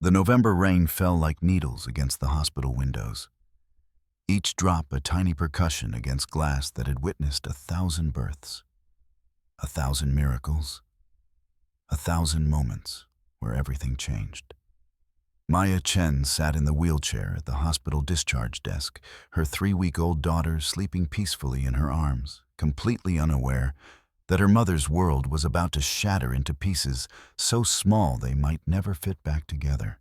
The November rain fell like needles against the hospital windows, each drop a tiny percussion against glass that had witnessed 1,000 births, 1,000 miracles, 1,000 moments where everything changed. Chen sat in the wheelchair at the hospital discharge desk, her 3-week-old daughter sleeping peacefully in her arms, completely unaware that her mother's world was about to shatter into pieces so small they might never fit back together.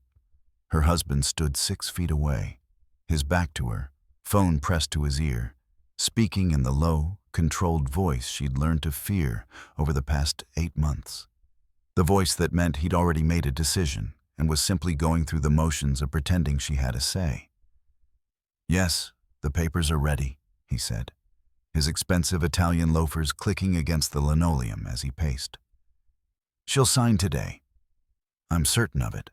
Her husband stood 6 feet away, his back to her, phone pressed to his ear, speaking in the low, controlled voice she'd learned to fear over the past 8 months. The voice that meant he'd already made a decision and was simply going through the motions of pretending she had a say. "Yes, the papers are ready," he said, his expensive Italian loafers clicking against the linoleum as he paced. "She'll sign today. I'm certain of it."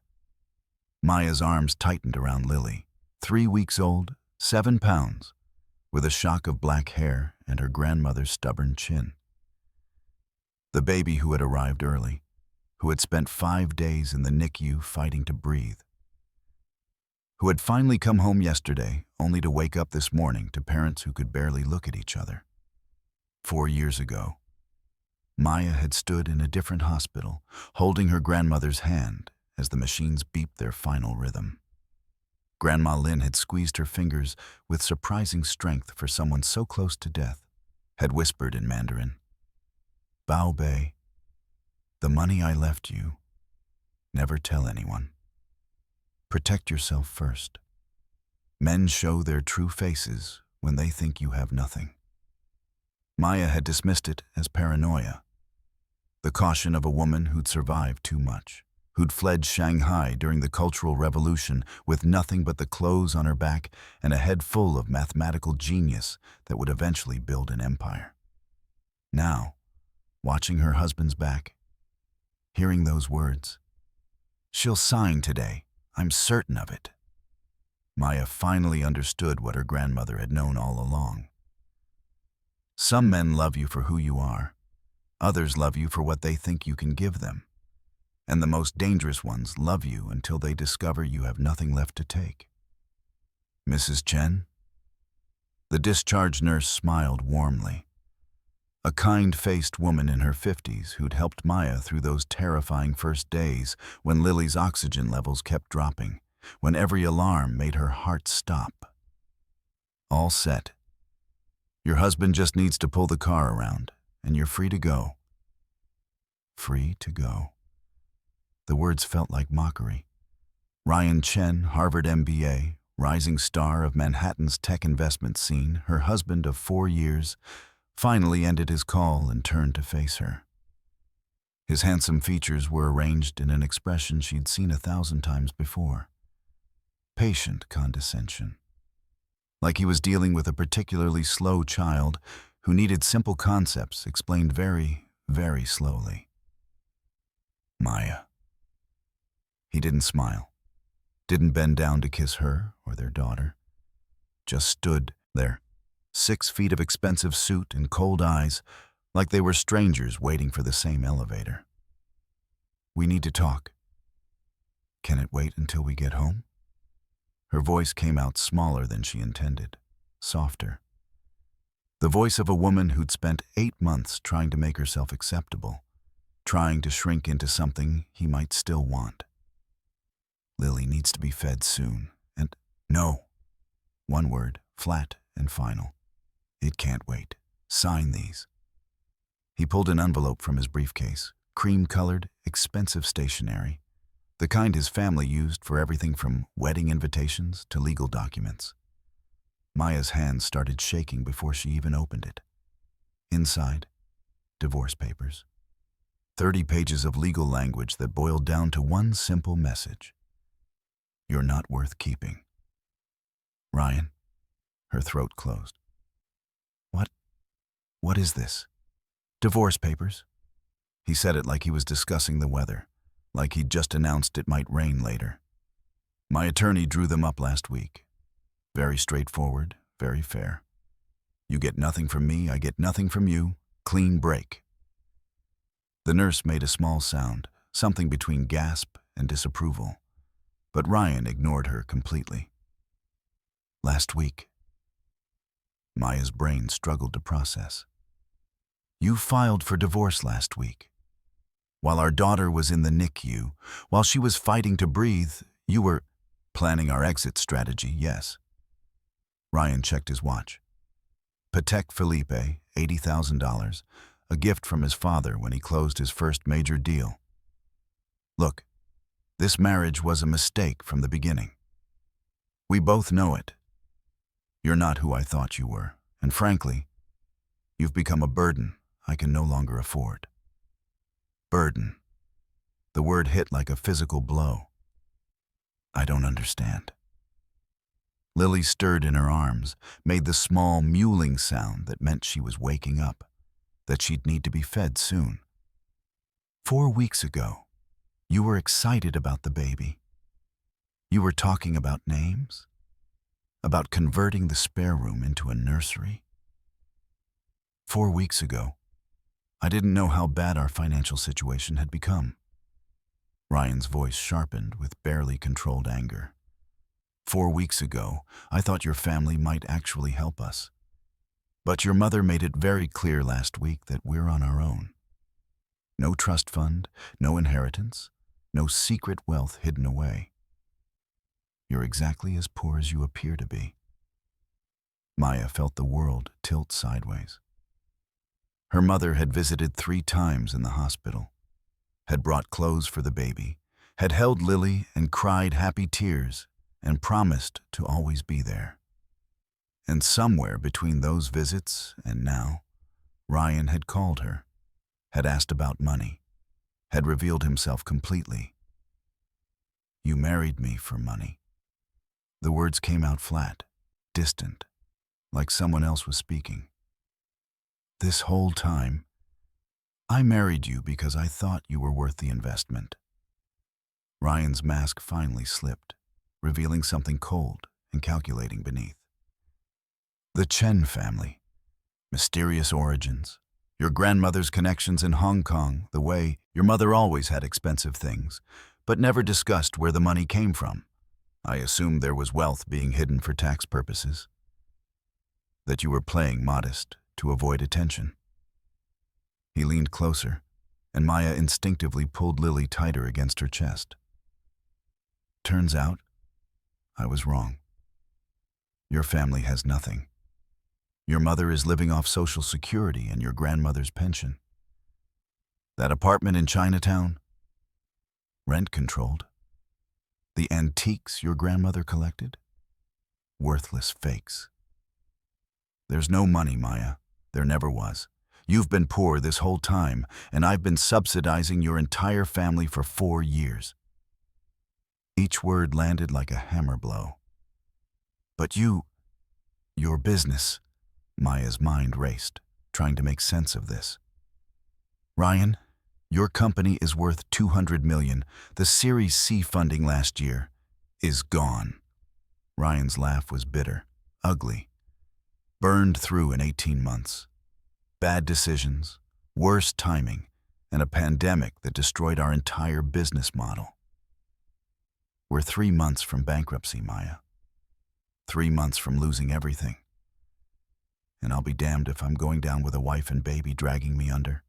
Maya's arms tightened around Lily, 3 weeks old, 7 pounds, with a shock of black hair and her grandmother's stubborn chin. The baby who had arrived early, who had spent 5 days in the NICU fighting to breathe, who had finally come home yesterday only to wake up this morning to parents who could barely look at each other. 4 years ago, Maya had stood in a different hospital, holding her grandmother's hand as the machines beeped their final rhythm. Grandma Lin had squeezed her fingers with surprising strength for someone so close to death, had whispered in Mandarin, "Bao Bei, the money I left you, never tell anyone. Protect yourself first. Men show their true faces when they think you have nothing." Maya had dismissed it as paranoia, the caution of a woman who'd survived too much, who'd fled Shanghai during the Cultural Revolution with nothing but the clothes on her back and a head full of mathematical genius that would eventually build an empire. Now, watching her husband's back, hearing those words, "She'll sign today, I'm certain of it," Maya finally understood what her grandmother had known all along. Some men love you for who you are. Others love you for what they think you can give them. And the most dangerous ones love you until they discover you have nothing left to take. "Mrs. Chen?" The discharge nurse smiled warmly. A kind-faced woman in her 50s who'd helped Maya through those terrifying first days when Lily's oxygen levels kept dropping, when every alarm made her heart stop. "All set. Your husband just needs to pull the car around, and you're free to go." Free to go. The words felt like mockery. Chen, Harvard MBA, rising star of Manhattan's tech investment scene, her husband of 4 years, finally ended his call and turned to face her. His handsome features were arranged in an expression she'd seen 1,000 times before. Patient condescension. Like he was dealing with a particularly slow child who needed simple concepts explained very, very slowly. "Maya." He didn't smile, didn't bend down to kiss her or their daughter, just stood there, 6 feet of expensive suit and cold eyes, like they were strangers waiting for the same elevator. "We need to talk. Can it wait until we get home?" Her voice came out smaller than she intended, softer. The voice of a woman who'd spent 8 months trying to make herself acceptable, trying to shrink into something he might still want. "Lily needs to be fed soon, and no." One word, flat and final. "It can't wait. Sign these." He pulled an envelope from his briefcase, cream-colored, expensive stationery, the kind his family used for everything from wedding invitations to legal documents. Maya's hands started shaking before she even opened it. Inside, divorce papers. 30 pages of legal language that boiled down to one simple message. "You're not worth keeping." "Ryan," her throat closed. What is this?" "Divorce papers." He said it like he was discussing the weather, like he'd just announced it might rain later. "My attorney drew them up last week. Very straightforward, very fair. You get nothing from me, I get nothing from you. Clean break." The nurse made a small sound, something between gasp and disapproval. But Ryan ignored her completely. Last week. Maya's brain struggled to process. You filed for divorce last week. While our daughter was in the NICU, while she was fighting to breathe, you were planning our exit strategy, yes. Ryan checked his watch. Patek Philippe, $80,000, a gift from his father when he closed his first major deal. Look, this marriage was a mistake from the beginning. We both know it. You're not who I thought you were, and frankly, you've become a burden I can no longer afford. Burden. The word hit like a physical blow. I don't understand. Lily stirred in her arms, made the small mewling sound that meant she was waking up, that she'd need to be fed soon. 4 weeks ago, you were excited about the baby. You were talking about names, about converting the spare room into a nursery. 4 weeks ago, I didn't know how bad our financial situation had become. Ryan's voice sharpened with barely controlled anger. 4 weeks ago, I thought your family might actually help us. But your mother made it very clear last week that we're on our own. No trust fund, no inheritance, no secret wealth hidden away. You're exactly as poor as you appear to be. Maya felt the world tilt sideways. Her mother had visited 3 times in the hospital, had brought clothes for the baby, had held Lily and cried happy tears and promised to always be there. And somewhere between those visits and now, Ryan had called her, had asked about money, had revealed himself completely. You married me for money. The words came out flat, distant, like someone else was speaking. This whole time, I married you because I thought you were worth the investment. Ryan's mask finally slipped, revealing something cold and calculating beneath. The Chen family, mysterious origins, your grandmother's connections in Hong Kong, the way your mother always had expensive things, but never discussed where the money came from. I assumed there was wealth being hidden for tax purposes. That you were playing modest to avoid attention. He leaned closer, and Maya instinctively pulled Lily tighter against her chest. Turns out, I was wrong. Your family has nothing. Your mother is living off Social Security and your grandmother's pension. That apartment in Chinatown? Rent-controlled. The antiques your grandmother collected? Worthless fakes. There's no money, Maya. There never was. You've been poor this whole time, and I've been subsidizing your entire family for 4 years. Each word landed like a hammer blow. But your business, Maya's mind raced, trying to make sense of this. Ryan, your company is worth $200 million. The Series C funding last year is gone. Ryan's laugh was bitter, ugly. Burned through in 18 months. Bad decisions, worse timing, and a pandemic that destroyed our entire business model. We're 3 months from bankruptcy, Maya. 3 months from losing everything. And I'll be damned if I'm going down with a wife and baby dragging me under.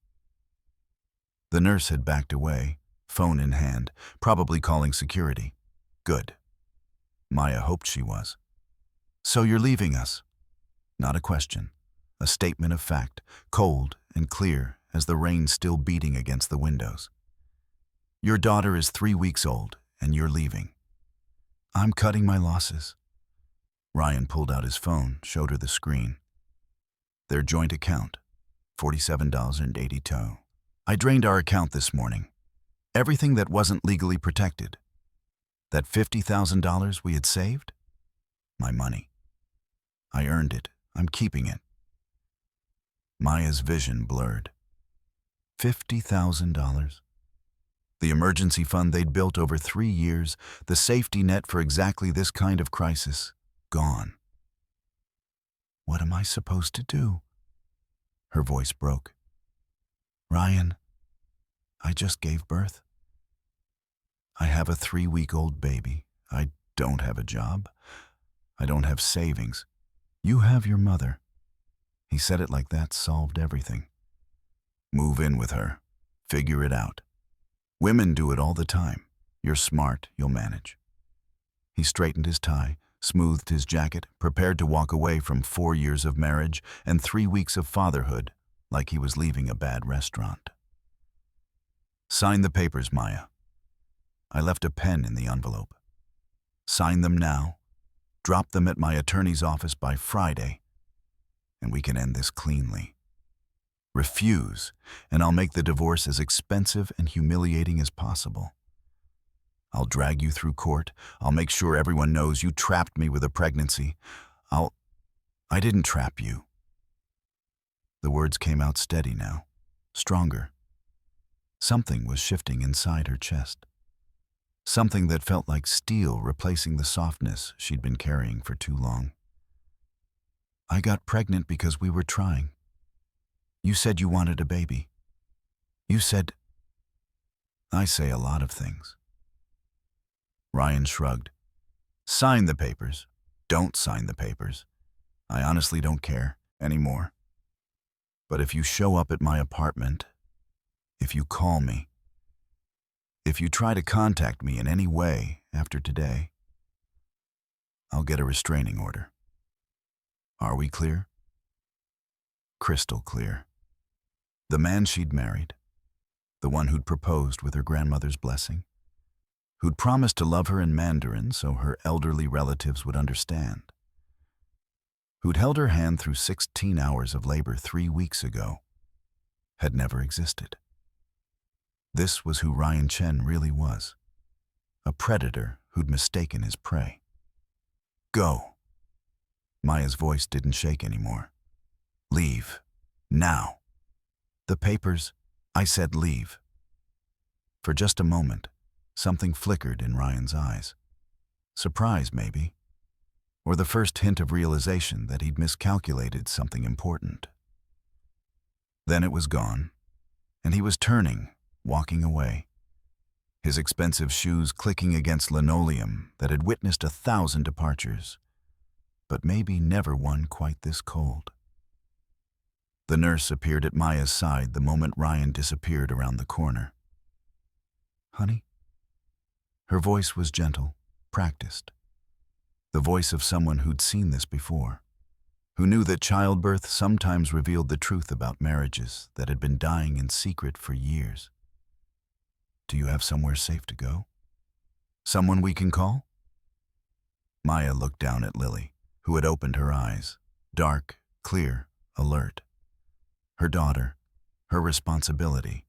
The nurse had backed away, phone in hand, probably calling security. Good. Maya hoped she was. So you're leaving us? Not a question. A statement of fact, cold and clear as the rain still beating against the windows. Your daughter is 3 weeks old, and you're leaving. I'm cutting my losses. Ryan pulled out his phone, showed her the screen. Their joint account, $47.82. I drained our account this morning. Everything that wasn't legally protected. That $50,000 we had saved? My money. I earned it. I'm keeping it. Maya's vision blurred. $50,000. The emergency fund they'd built over 3 years, the safety net for exactly this kind of crisis, gone. What am I supposed to do? Her voice broke. Ryan, I just gave birth. I have a 3-week-old baby, I don't have a job. I don't have savings. You have your mother. He said it like that solved everything. Move in with her. Figure it out. Women do it all the time. You're smart, you'll manage. He straightened his tie, smoothed his jacket, prepared to walk away from 4 years of marriage and 3 weeks of fatherhood like he was leaving a bad restaurant. Sign the papers, Maya. I left a pen in the envelope. Sign them now, drop them at my attorney's office by Friday, and we can end this cleanly. Refuse, and I'll make the divorce as expensive and humiliating as possible. I'll drag you through court. I'll make sure everyone knows you trapped me with a pregnancy. I didn't trap you. The words came out steady now, stronger. Something was shifting inside her chest. Something that felt like steel replacing the softness she'd been carrying for too long. I got pregnant because we were trying. You said you wanted a baby. You said... I say a lot of things. Ryan shrugged. Sign the papers. Don't sign the papers. I honestly don't care anymore. But if you show up at my apartment, if you call me, if you try to contact me in any way after today, I'll get a restraining order. Are we clear? Crystal clear. The man she'd married, the one who'd proposed with her grandmother's blessing, who'd promised to love her in Mandarin so her elderly relatives would understand, who'd held her hand through 16 hours of labor 3 weeks ago, had never existed. This was who Ryan Chen really was, a predator who'd mistaken his prey. Go. Maya's voice didn't shake anymore. Leave. Now. The papers, I said leave. For just a moment, something flickered in Ryan's eyes. Surprise, maybe. Or the first hint of realization that he'd miscalculated something important. Then it was gone, and he was turning, walking away, his expensive shoes clicking against linoleum that had witnessed 1,000 departures, but maybe never one quite this cold. The nurse appeared at Maya's side the moment Ryan disappeared around the corner. Honey? Her voice was gentle, practiced. The voice of someone who'd seen this before, who knew that childbirth sometimes revealed the truth about marriages that had been dying in secret for years. Do you have somewhere safe to go? Someone we can call? Maya looked down at Lily, who had opened her eyes, dark, clear, alert. Her daughter, her responsibility,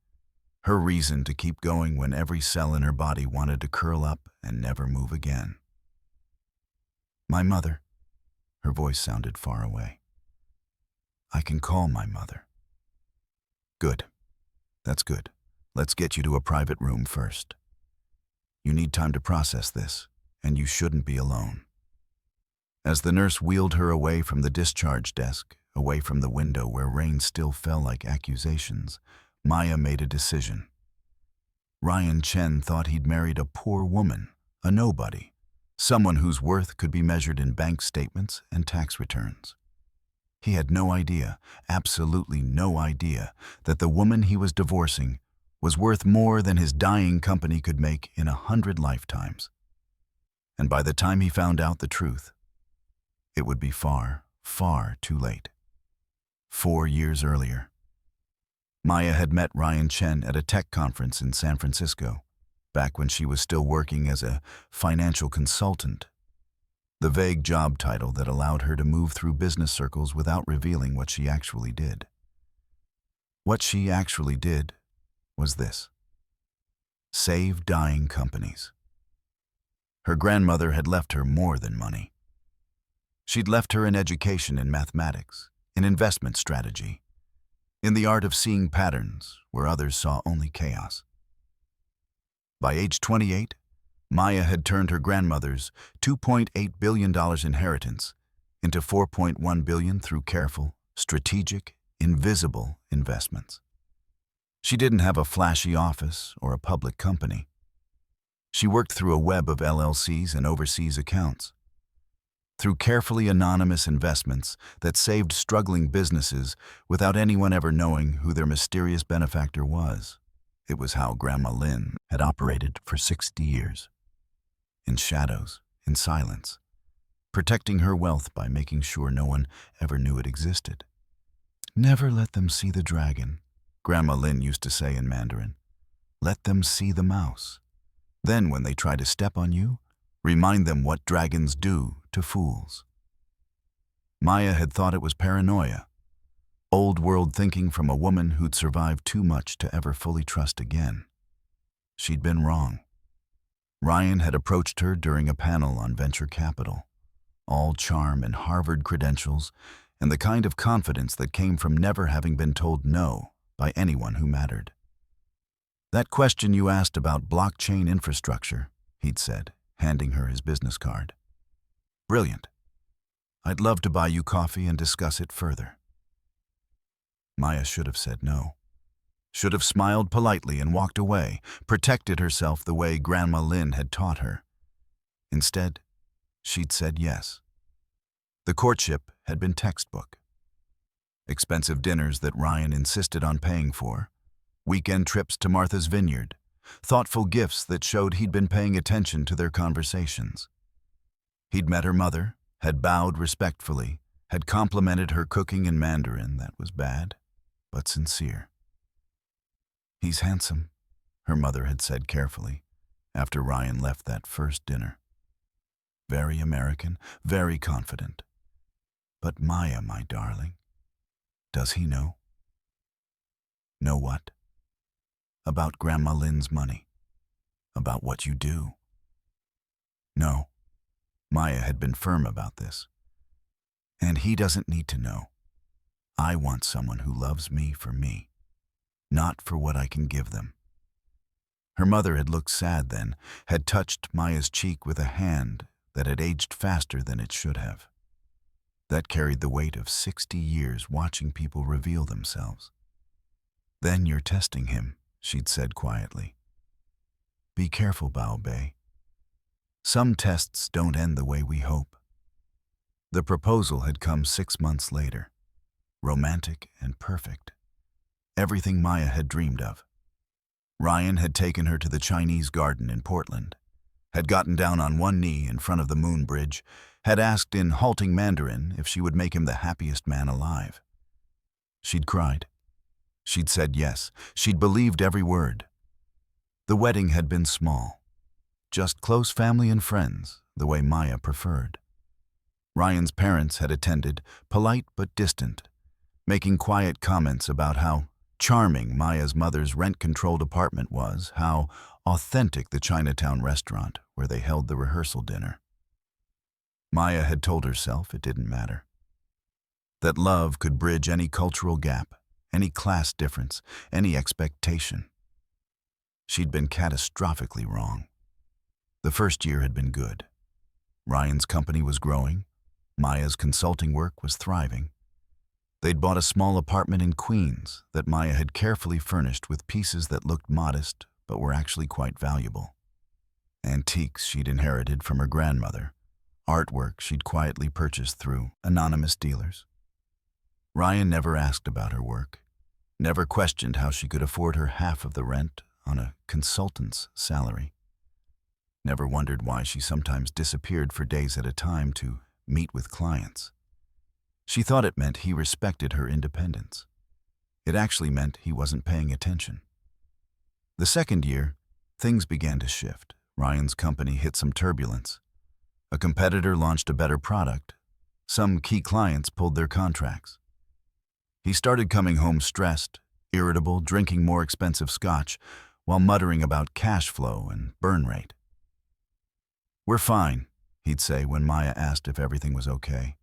her reason to keep going when every cell in her body wanted to curl up and never move again. My mother. Her voice sounded far away. I can call my mother. Good. That's good. Let's get you to a private room first. You need time to process this, and you shouldn't be alone. As the nurse wheeled her away from the discharge desk, away from the window where rain still fell like accusations, Maya made a decision. Ryan Chen thought he'd married a poor woman, a nobody, someone whose worth could be measured in bank statements and tax returns. He had no idea, absolutely no idea, that the woman he was divorcing was worth more than his dying company could make in 100 lifetimes. And by the time he found out the truth, it would be far, far too late. 4 years earlier, Maya had met Ryan Chen at a tech conference in San Francisco, back when she was still working as a financial consultant, the vague job title that allowed her to move through business circles without revealing what she actually did. What she actually did was this: save dying companies. Her grandmother had left her more than money. She'd left her an education in mathematics, in investment strategy, in the art of seeing patterns where others saw only chaos. By age 28, Maya had turned her grandmother's $2.8 billion inheritance into $4.1 billion through careful, strategic, invisible investments. She didn't have a flashy office or a public company. She worked through a web of LLCs and overseas accounts, through carefully anonymous investments that saved struggling businesses without anyone ever knowing who their mysterious benefactor was. It was how Grandma Lynn had operated for 60 years. In shadows, in silence, protecting her wealth by making sure no one ever knew it existed. Never let them see the dragon, Grandma Lynn used to say in Mandarin. Let them see the mouse. Then when they try to step on you, remind them what dragons do to fools. Maya had thought it was paranoia, old world thinking from a woman who'd survived too much to ever fully trust again. She'd been wrong. Ryan had approached her during a panel on venture capital, all charm and Harvard credentials, and the kind of confidence that came from never having been told no by anyone who mattered. That question you asked about blockchain infrastructure, he'd said, handing her his business card. Brilliant. I'd love to buy you coffee and discuss it further. Maya should have said no. Should have smiled politely and walked away, protected herself the way Grandma Lynn had taught her. Instead, she'd said yes. The courtship had been textbook. Expensive dinners that Ryan insisted on paying for, weekend trips to Martha's Vineyard, thoughtful gifts that showed he'd been paying attention to their conversations. He'd met her mother, had bowed respectfully, had complimented her cooking in Mandarin that was bad, but sincere. He's handsome, her mother had said carefully, after Ryan left that first dinner. Very American, very confident. But Maya, my darling, does he know? Know what? About Grandma Lynn's money. About what you do. No, Maya had been firm about this. And he doesn't need to know. I want someone who loves me for me, not for what I can give them. Her mother had looked sad then, had touched Maya's cheek with a hand that had aged faster than it should have. That carried the weight of 60 years watching people reveal themselves. Then you're testing him, she'd said quietly. Be careful, Bao Bei. Some tests don't end the way we hope. The proposal had come 6 months later, romantic and perfect. Everything Maya had dreamed of. Ryan had taken her to the Chinese garden in Portland, had gotten down on one knee in front of the moon bridge, had asked in halting Mandarin if she would make him the happiest man alive. She'd cried. She'd said yes. She'd believed every word. The wedding had been small, just close family and friends, the way Maya preferred. Ryan's parents had attended, polite but distant, making quiet comments about how charming Maya's mother's rent-controlled apartment was, how authentic the Chinatown restaurant where they held the rehearsal dinner. Maya had told herself it didn't matter. That love could bridge any cultural gap, any class difference, any expectation. She'd been catastrophically wrong. The first year had been good. Ryan's company was growing. Maya's consulting work was thriving. They'd bought a small apartment in Queens that Maya had carefully furnished with pieces that looked modest but were actually quite valuable. Antiques she'd inherited from her grandmother, artwork she'd quietly purchased through anonymous dealers. Ryan never asked about her work, never questioned how she could afford her half of the rent on a consultant's salary, never wondered why she sometimes disappeared for days at a time to meet with clients. She thought it meant he respected her independence. It actually meant he wasn't paying attention. The second year, things began to shift. Ryan's company hit some turbulence. A competitor launched a better product. Some key clients pulled their contracts. He started coming home stressed, irritable, drinking more expensive scotch, while muttering about cash flow and burn rate. We're fine, he'd say when Maya asked if everything was okay.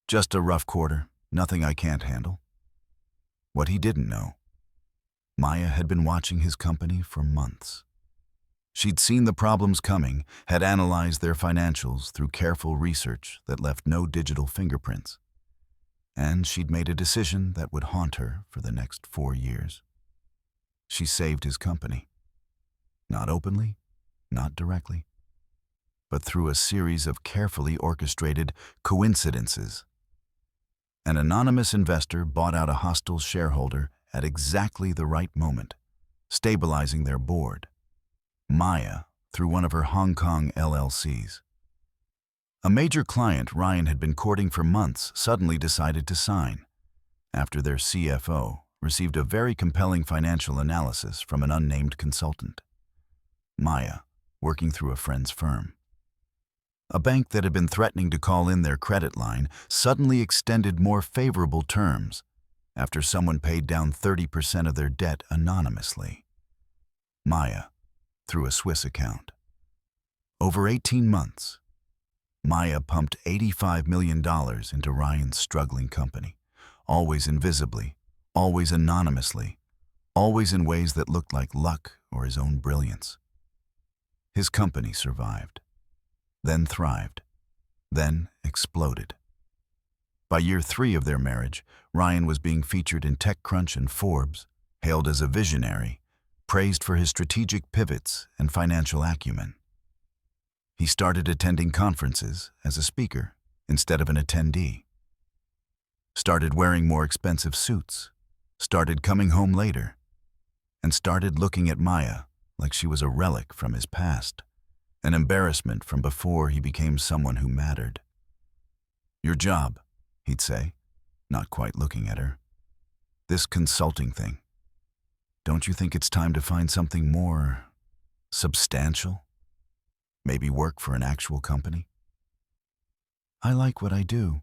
Just a rough quarter, nothing I can't handle. What he didn't know, Maya had been watching his company for months. She'd seen the problems coming, had analyzed their financials through careful research that left no digital fingerprints. And she'd made a decision that would haunt her for the next 4 years. She saved his company. Not openly, not directly, but through a series of carefully orchestrated coincidences. An anonymous investor bought out a hostile shareholder at exactly the right moment, stabilizing their board. Maya, through one of her Hong Kong LLCs. A major client Ryan had been courting for months suddenly decided to sign, after their CFO received a very compelling financial analysis from an unnamed consultant. Maya, working through a friend's firm. A bank that had been threatening to call in their credit line suddenly extended more favorable terms after someone paid down 30% of their debt anonymously. Maya, through a Swiss account. Over 18 months, Maya pumped $85 million into Ryan's struggling company, always invisibly, always anonymously, always in ways that looked like luck or his own brilliance. His company survived, then thrived, then exploded. By year 3 of their marriage, Ryan was being featured in TechCrunch and Forbes, hailed as a visionary, praised for his strategic pivots and financial acumen. He started attending conferences as a speaker instead of an attendee. Started wearing more expensive suits, started coming home later, and started looking at Maya like she was a relic from his past, an embarrassment from before he became someone who mattered. "Your job," he'd say, not quite looking at her. "This consulting thing. Don't you think it's time to find something more substantial? Maybe work for an actual company?" "I like what I do,"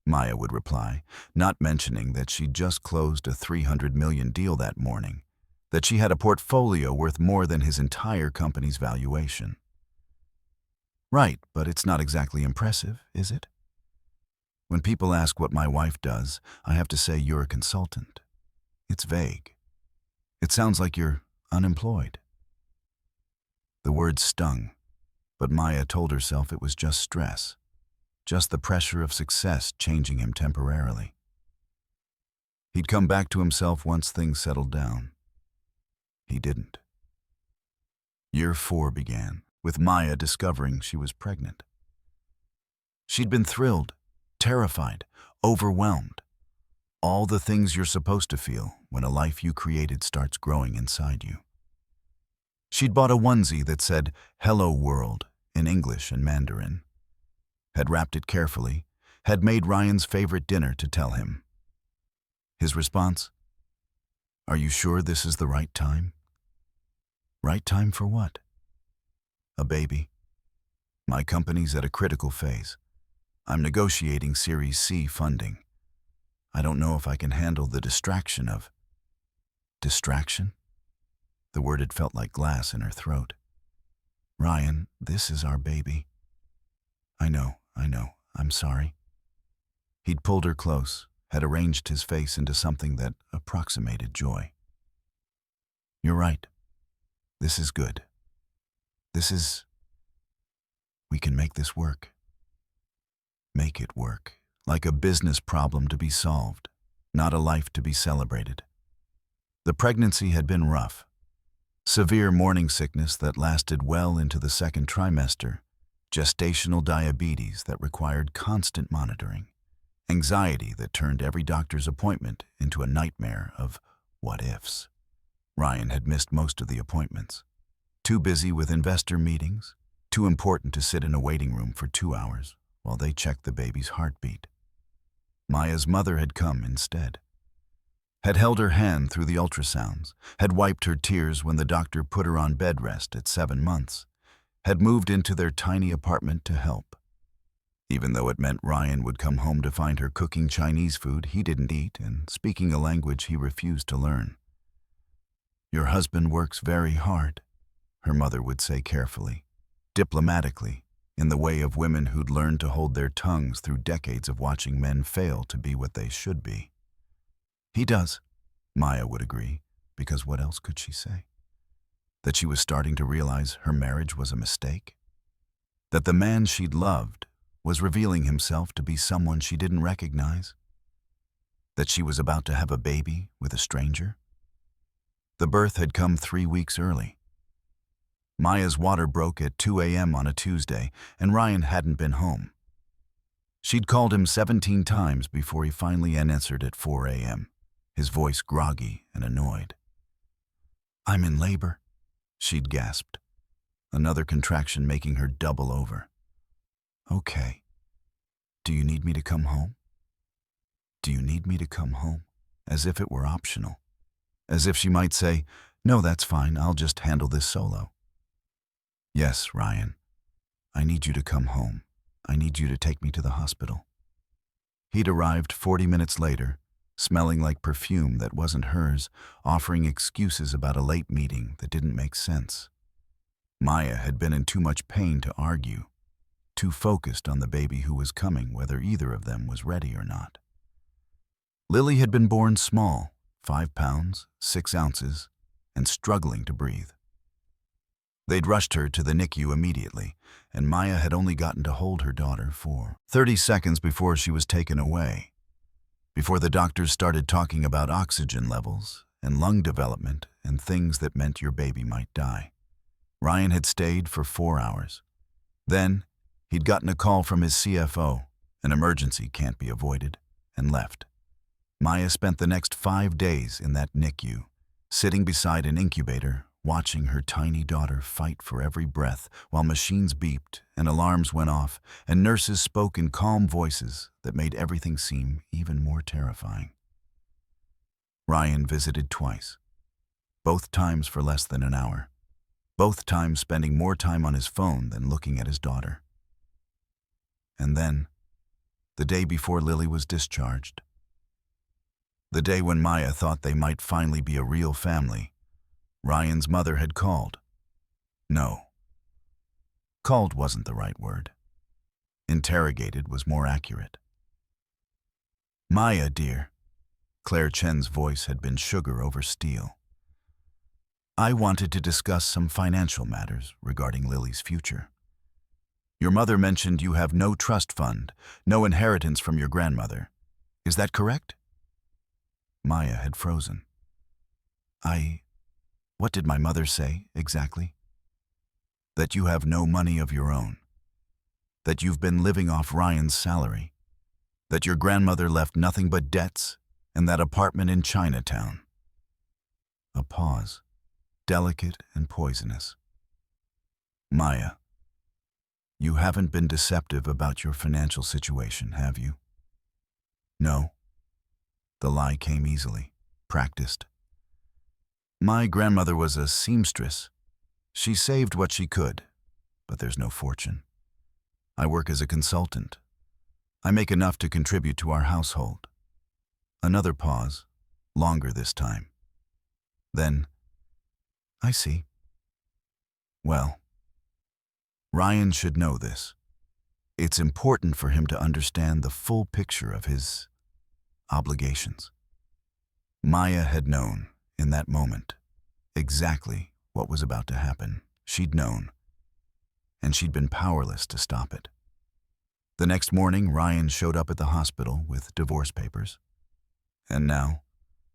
Maya would reply, not mentioning that she'd just closed a $300 million deal that morning, that she had a portfolio worth more than his entire company's valuation. "Right, but it's not exactly impressive, is it? When people ask what my wife does, I have to say you're a consultant. It's vague. It sounds like you're unemployed." The words stung, but Maya told herself it was just stress, just the pressure of success changing him temporarily. He'd come back to himself once things settled down. He didn't. Year 4 began, with Maya discovering she was pregnant. She'd been thrilled, terrified, overwhelmed. All the things you're supposed to feel when a life you created starts growing inside you. She'd bought a onesie that said, "Hello World," in English and Mandarin. Had wrapped it carefully, had made Ryan's favorite dinner to tell him. His response? "Are you sure this is the right time?" Right time for what? "A baby. My company's at a critical phase. I'm negotiating Series C funding. I don't know if I can handle the distraction of..." Distraction? The word had felt like glass in her throat. "Ryan, this is our baby." I know. I'm sorry." He'd pulled her close, had arranged his face into something that approximated joy. "You're right. This is good. We can make this work." Make it work, like a business problem to be solved, not a life to be celebrated. The pregnancy had been rough. Severe morning sickness that lasted well into the 2nd trimester, gestational diabetes that required constant monitoring, anxiety that turned every doctor's appointment into a nightmare of what-ifs. Ryan had missed most of the appointments. Too busy with investor meetings, too important to sit in a waiting room for 2 hours while they checked the baby's heartbeat. Maya's mother had come instead. Had held her hand through the ultrasounds, had wiped her tears when the doctor put her on bed rest at 7 months, had moved into their tiny apartment to help. Even though it meant Ryan would come home to find her cooking Chinese food he didn't eat and speaking a language he refused to learn. "Your husband works very hard," her mother would say carefully, diplomatically, in the way of women who'd learned to hold their tongues through decades of watching men fail to be what they should be. "He does," Maya would agree, because what else could she say? That she was starting to realize her marriage was a mistake? That the man she'd loved was revealing himself to be someone she didn't recognize? That she was about to have a baby with a stranger? The birth had come 3 weeks early. Maya's water broke at 2 a.m. on a Tuesday, and Ryan hadn't been home. She'd called him 17 times before he finally answered at 4 a.m., his voice groggy and annoyed. "I'm in labor," she'd gasped, another contraction making her double over. "Okay. Do you need me to come home? Do you need me to come home?" As if it were optional. As if she might say, "No, that's fine, I'll just handle this solo." "Yes, Ryan. I need you to come home. I need you to take me to the hospital." He'd arrived 40 minutes later, smelling like perfume that wasn't hers, offering excuses about a late meeting that didn't make sense. Maya had been in too much pain to argue, too focused on the baby who was coming, whether either of them was ready or not. Lily had been born small, 5 pounds, 6 ounces, and struggling to breathe. They'd rushed her to the NICU immediately, and Maya had only gotten to hold her daughter for 30 seconds before she was taken away, before the doctors started talking about oxygen levels and lung development and things that meant your baby might die. Ryan had stayed for 4 hours. Then, he'd gotten a call from his CFO, an emergency can't be avoided, and left. Maya spent the next 5 days in that NICU, sitting beside an incubator, watching her tiny daughter fight for every breath while machines beeped and alarms went off and nurses spoke in calm voices that made everything seem even more terrifying. Ryan visited twice, both times for less than an hour, both times spending more time on his phone than looking at his daughter. And then, the day before Lily was discharged, the day when Maya thought they might finally be a real family, Ryan's mother had called. No. Called wasn't the right word. Interrogated was more accurate. "Maya, dear," Claire Chen's voice had been sugar over steel. "I wanted to discuss some financial matters regarding Lily's future. Your mother mentioned you have no trust fund, no inheritance from your grandmother. Is that correct?" Maya had frozen. What did my mother say, exactly?" "That you have no money of your own. That you've been living off Ryan's salary. That your grandmother left nothing but debts and that apartment in Chinatown." A pause, delicate and poisonous. "Maya, you haven't been deceptive about your financial situation, have you?" "No." The lie came easily, practiced. "My grandmother was a seamstress. She saved what she could, but there's no fortune. I work as a consultant. I make enough to contribute to our household." Another pause, longer this time. Then, "I see. Well, Ryan should know this. It's important for him to understand the full picture of his obligations." Maya had known, in that moment, exactly what was about to happen. She'd known, and she'd been powerless to stop it. The next morning, Ryan showed up at the hospital with divorce papers. And now,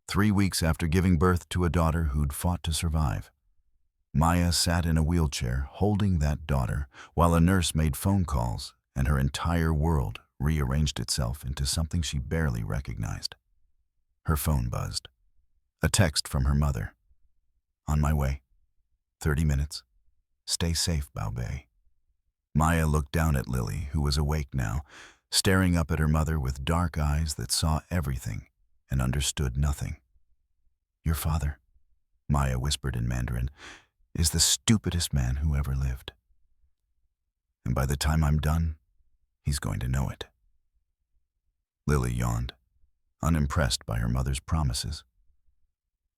3 weeks after giving birth to a daughter who'd fought to survive, Maya sat in a wheelchair holding that daughter while a nurse made phone calls and her entire world rearranged itself into something she barely recognized. Her phone buzzed. A text from her mother. "On my way. 30 minutes. Stay safe, Baobei." Maya looked down at Lily, who was awake now, staring up at her mother with dark eyes that saw everything and understood nothing. "Your father," Maya whispered in Mandarin, "is the stupidest man who ever lived. And by the time I'm done, he's going to know it." Lily yawned, unimpressed by her mother's promises.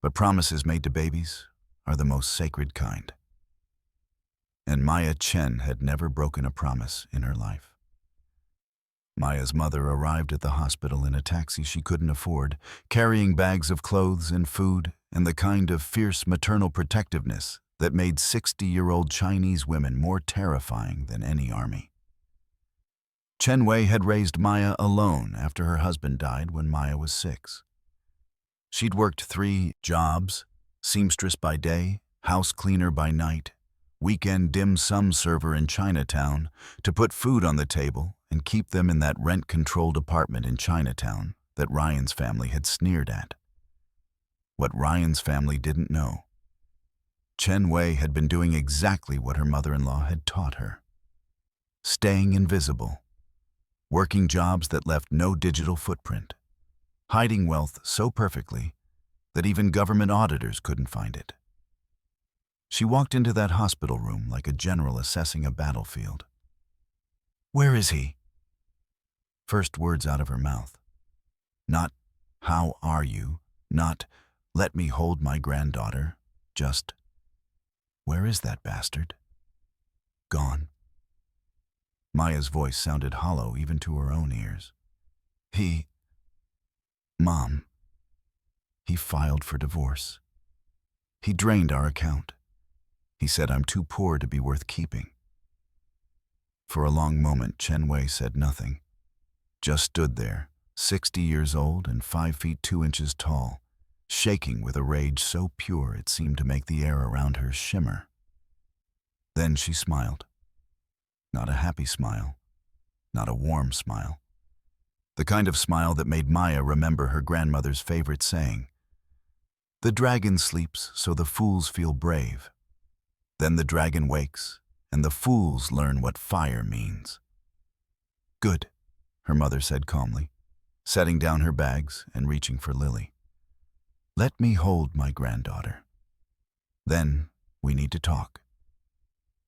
But promises made to babies are the most sacred kind. And Maya Chen had never broken a promise in her life. Maya's mother arrived at the hospital in a taxi she couldn't afford, carrying bags of clothes and food and the kind of fierce maternal protectiveness that made 60-year-old Chinese women more terrifying than any army. Chen Wei had raised Maya alone after her husband died when Maya was 6. She'd worked 3 jobs, seamstress by day, house cleaner by night, weekend dim sum server in Chinatown to put food on the table and keep them in that rent-controlled apartment in Chinatown that Ryan's family had sneered at. What Ryan's family didn't know, Chen Wei had been doing exactly what her mother-in-law had taught her. Staying invisible, working jobs that left no digital footprint, hiding wealth so perfectly that even government auditors couldn't find it. She walked into that hospital room like a general assessing a battlefield. "Where is he?" First words out of her mouth. Not, "How are you?" Not, "Let me hold my granddaughter." Just, "Where is that bastard?" "Gone." Maya's voice sounded hollow even to her own ears. Mom, he filed for divorce. He drained our account. He said I'm too poor to be worth keeping." For a long moment, Chen Wei said nothing, just stood there, 60 years old and 5 feet 2 inches tall, shaking with a rage so pure it seemed to make the air around her shimmer. Then she smiled. Not a happy smile, not a warm smile. The kind of smile that made Maya remember her grandmother's favorite saying, "The dragon sleeps so the fools feel brave. Then the dragon wakes, and the fools learn what fire means." "Good," her mother said calmly, setting down her bags and reaching for Lily. "Let me hold my granddaughter. Then we need to talk."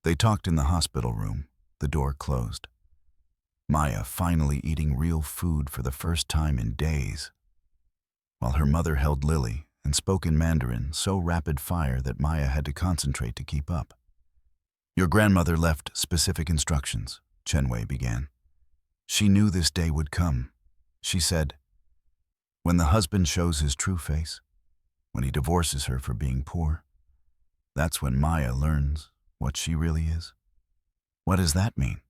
They talked in the hospital room, the door closed. Maya finally eating real food for the first time in days, while her mother held Lily and spoke in Mandarin so rapid fire that Maya had to concentrate to keep up. "Your grandmother left specific instructions," Chen Wei began. "She knew this day would come. She said, when the husband shows his true face, when he divorces her for being poor, that's when Maya learns what she really is." "What does that mean?"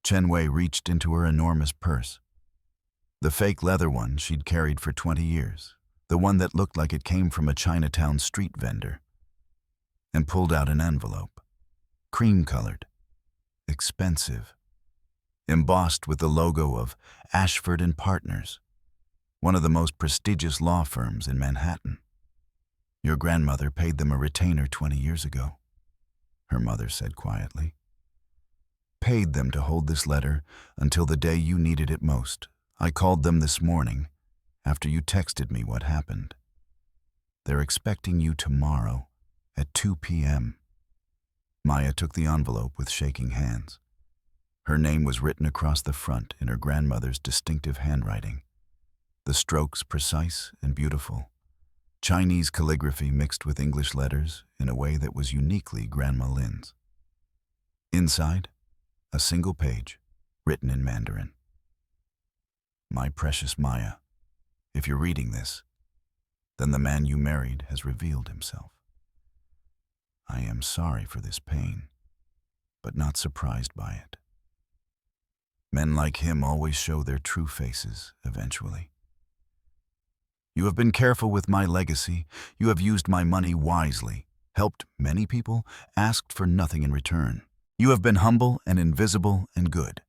Chen Wei reached into her enormous purse. The fake leather one she'd carried for 20 years, the one that looked like it came from a Chinatown street vendor, and pulled out an envelope, cream-colored, expensive, embossed with the logo of Ashford and Partners, one of the most prestigious law firms in Manhattan. "Your grandmother paid them a retainer 20 years ago," her mother said quietly. "Paid them to hold this letter until the day you needed it most. I called them this morning, after you texted me what happened. They're expecting you tomorrow at 2 p.m. Maya took the envelope with shaking hands. Her name was written across the front in her grandmother's distinctive handwriting, the strokes precise and beautiful, Chinese calligraphy mixed with English letters in a way that was uniquely Grandma Lin's. Inside, a single page, written in Mandarin. "My precious Maya, if you're reading this, then the man you married has revealed himself. I am sorry for this pain, but not surprised by it. Men like him always show their true faces eventually. You have been careful with my legacy. You have used my money wisely, helped many people, asked for nothing in return. You have been humble and invisible and good.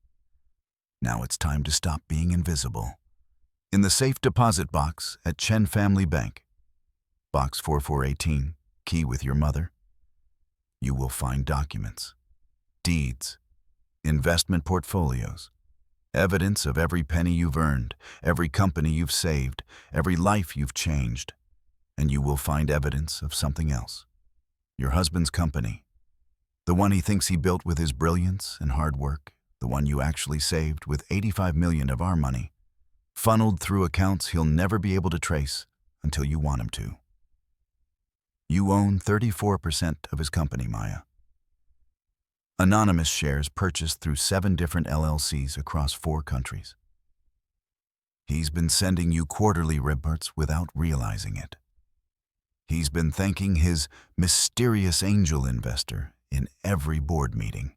Now it's time to stop being invisible. In the safe deposit box at Chen Family Bank, box 4418, key with your mother, you will find documents, deeds, investment portfolios, evidence of every penny you've earned, every company you've saved, every life you've changed, and you will find evidence of something else. Your husband's company, the one he thinks he built with his brilliance and hard work, the one you actually saved with 85 million of our money, funneled through accounts he'll never be able to trace until you want him to. You own 34% of his company, Maya. Anonymous shares purchased through 7 different LLCs across 4 countries. He's been sending you quarterly reports without realizing it. He's been thanking his mysterious angel investor in every board meeting.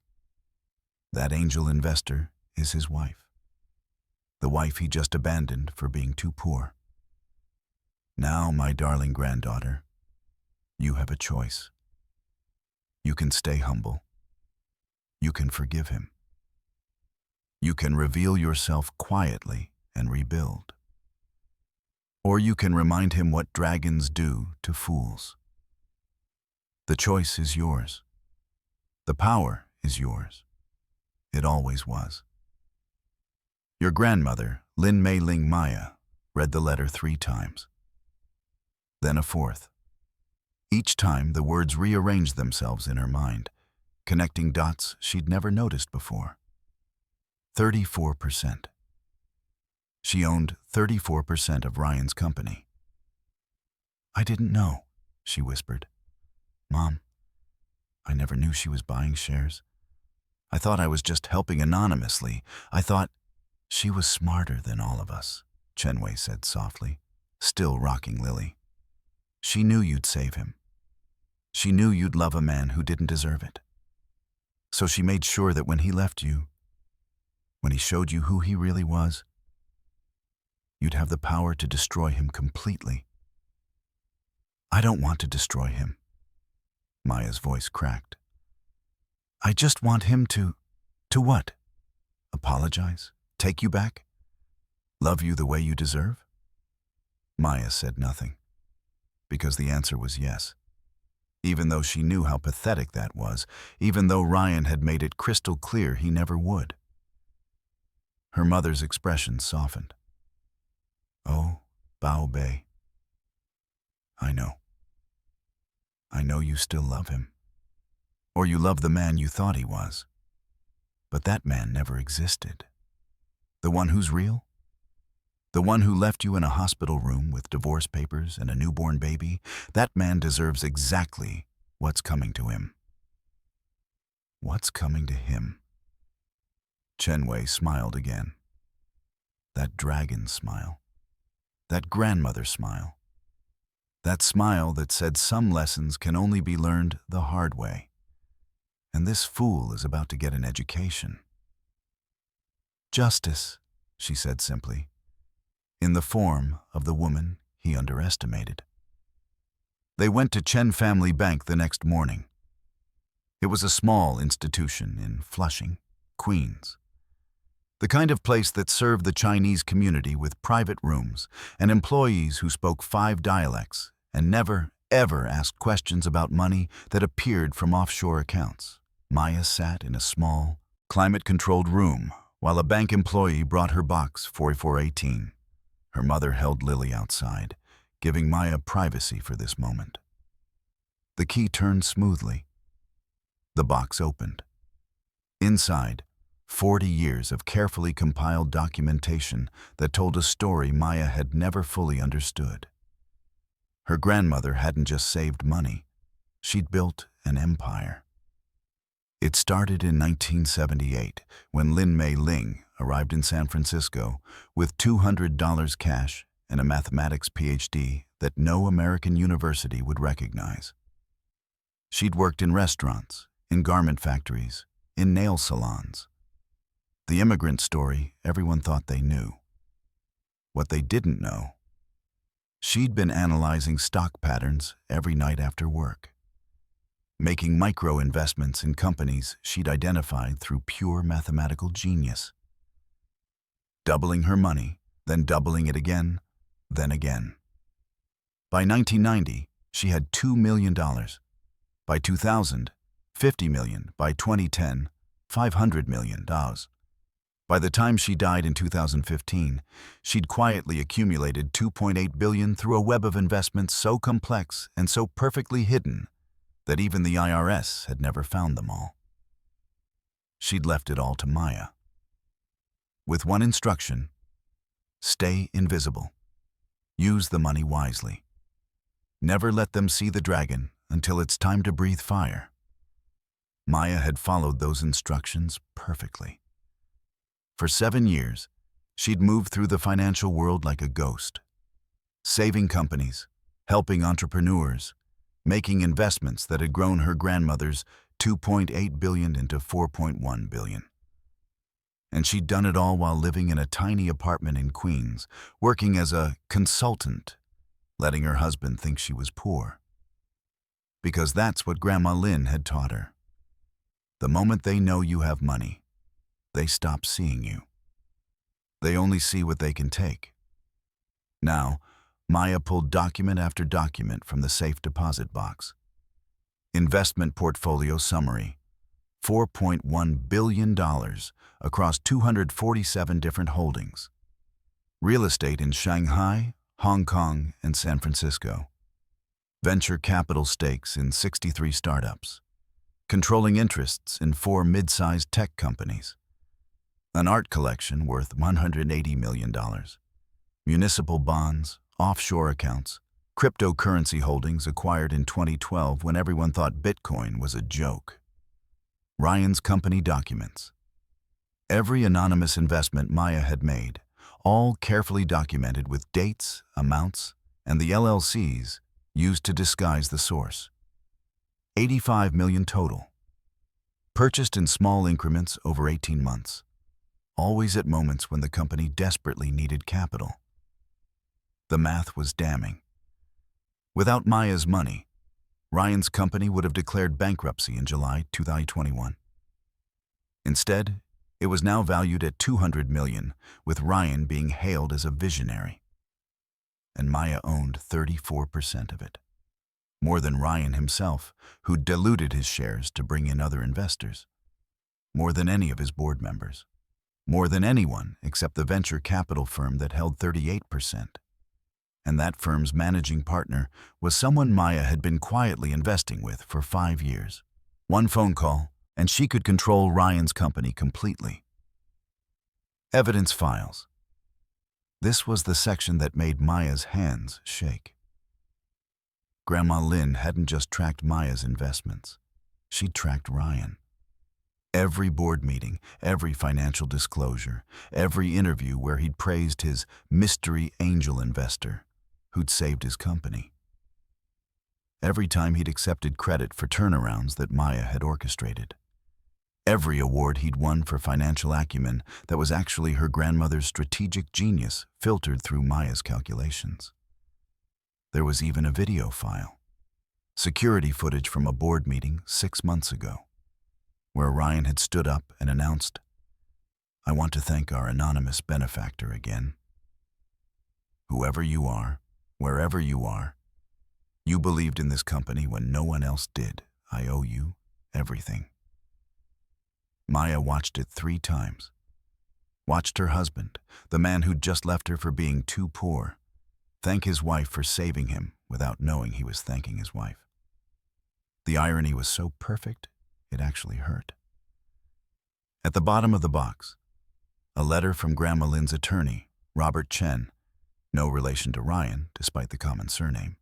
That angel investor is his wife, the wife he just abandoned for being too poor. Now, my darling granddaughter, you have a choice. You can stay humble. You can forgive him. You can reveal yourself quietly and rebuild. Or you can remind him what dragons do to fools. The choice is yours. The power is yours. It always was. Your grandmother, Lin Mei Ling Maya, read the letter 3 times. Then a 4th. Each time the words rearranged themselves in her mind, connecting dots she'd never noticed before. 34%. She owned 34% of Ryan's company. "I didn't know," she whispered. "Mom, I never knew she was buying shares. I thought I was just helping anonymously. I thought she was smarter than all of us," Chen said softly, still rocking Lily. "She knew you'd save him. She knew you'd love a man who didn't deserve it. So she made sure that when he left you, when he showed you who he really was, you'd have the power to destroy him completely." "I don't want to destroy him." Maya's voice cracked. "I just want him to what? Apologize? Take you back? Love you the way you deserve?" Maya said nothing, because the answer was yes. Even though she knew how pathetic that was, even though Ryan had made it crystal clear he never would. Her mother's expression softened. "Oh, Bao Bei. I know. I know you still love him. Or you love the man you thought he was. But that man never existed. The one who's real? The one who left you in a hospital room with divorce papers and a newborn baby? That man deserves exactly what's coming to him." "What's coming to him?" Chen smiled again. That dragon smile. That grandmother smile. That smile that said some lessons can only be learned the hard way. And this fool is about to get an education. "Justice," she said simply, in the form of the woman he underestimated. They went to Chen Family Bank the next morning. It was a small institution in Flushing, Queens. The kind of place that served the Chinese community with private rooms and employees who spoke 5 dialects and never, ever asked questions about money that appeared from offshore accounts. Maya sat in a small, climate-controlled room while a bank employee brought her box 4418. Her mother held Lily outside, giving Maya privacy for this moment. The key turned smoothly. The box opened. Inside, 40 years of carefully compiled documentation that told a story Maya had never fully understood. Her grandmother hadn't just saved money, she'd built an empire. It started in 1978 when Lin Mei Ling arrived in San Francisco with $200 cash and a mathematics PhD that no American university would recognize. She'd worked in restaurants, in garment factories, in nail salons. The immigrant story everyone thought they knew. What they didn't know, she'd been analyzing stock patterns every night after work, making micro-investments in companies she'd identified through pure mathematical genius. Doubling her money, then doubling it again, then again. By 1990, she had $2 million. By 2000, $50 million. By 2010, $500 million. By the time she died in 2015, she'd quietly accumulated $2.8 billion through a web of investments so complex and so perfectly hidden that even the IRS had never found them all. She'd left it all to Maya. With one instruction: stay invisible. Use the money wisely. Never let them see the dragon until it's time to breathe fire. Maya had followed those instructions perfectly. For 7 years, she'd moved through the financial world like a ghost, saving companies, helping entrepreneurs, making investments that had grown her grandmother's $2.8 billion into $4.1 billion. And she'd done it all while living in a tiny apartment in Queens, working as a consultant, letting her husband think she was poor. because that's what Grandma Lynn had taught her. The moment they know you have money, they stop seeing you. They only see what they can take. Now, Maya pulled document after document from the safe deposit box. Investment portfolio summary: $4.1 billion across 247 different holdings. Real estate in Shanghai, Hong Kong, and San Francisco. Venture capital stakes in 63 startups. Controlling interests in 4 mid-sized tech companies. An art collection worth $180 million. Municipal bonds, offshore accounts, cryptocurrency holdings acquired in 2012 when everyone thought Bitcoin was a joke. Ryan's company documents. Every anonymous investment Maya had made, all carefully documented with dates, amounts, and the LLCs used to disguise the source. 85 million total. Purchased in small increments over 18 months, always at moments when the company desperately needed capital. The math was damning. Without Maya's money, Ryan's company would have declared bankruptcy in July 2021. Instead, it was now valued at $200 million, with Ryan being hailed as a visionary. And Maya owned 34% of it. More than Ryan himself, who diluted his shares to bring in other investors. More than any of his board members. More than anyone except the venture capital firm that held 38%. And that firm's managing partner was someone Maya had been quietly investing with for 5 years. One phone call, and she could control Ryan's company completely. Evidence files. This was the section that made Maya's hands shake. Grandma Lynn hadn't just tracked Maya's investments. She'd tracked Ryan. Every board meeting, every financial disclosure, every interview where he'd praised his mystery angel investor who'd saved his company. Every time he'd accepted credit for turnarounds that Maya had orchestrated. Every award he'd won for financial acumen that was actually her grandmother's strategic genius filtered through Maya's calculations. There was even a video file, security footage from a board meeting 6 months ago, where Ryan had stood up and announced, "I want to thank our anonymous benefactor again. Whoever you are, wherever you are, you believed in this company when no one else did. I owe you everything." Maya watched it 3 times. Watched her husband, the man who'd just left her for being too poor, thank his wife for saving him without knowing he was thanking his wife. The irony was so perfect, it actually hurt. At the bottom of the box, a letter from Grandma Lynn's attorney, Robert Chen, no relation to Ryan despite the common surname,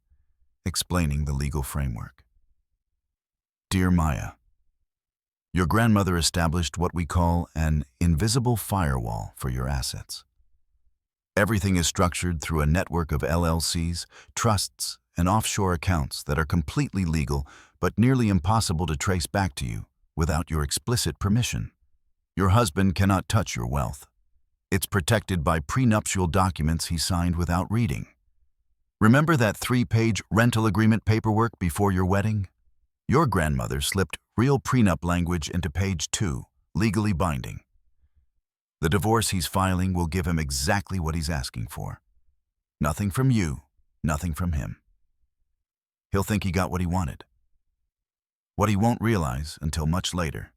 explaining the legal framework. Dear Maya, your grandmother established what we call an invisible firewall for your assets. Everything is structured through a network of LLCs, trusts, and offshore accounts that are completely legal but nearly impossible to trace back to you without your explicit permission. Your husband cannot touch your wealth. It's protected by prenuptial documents he signed without reading. Remember that 3-page rental agreement paperwork before your wedding? Your grandmother slipped real prenup language into page 2, legally binding. The divorce he's filing will give him exactly what he's asking for. Nothing from you, nothing from him. He'll think he got what he wanted. What he won't realize until much later,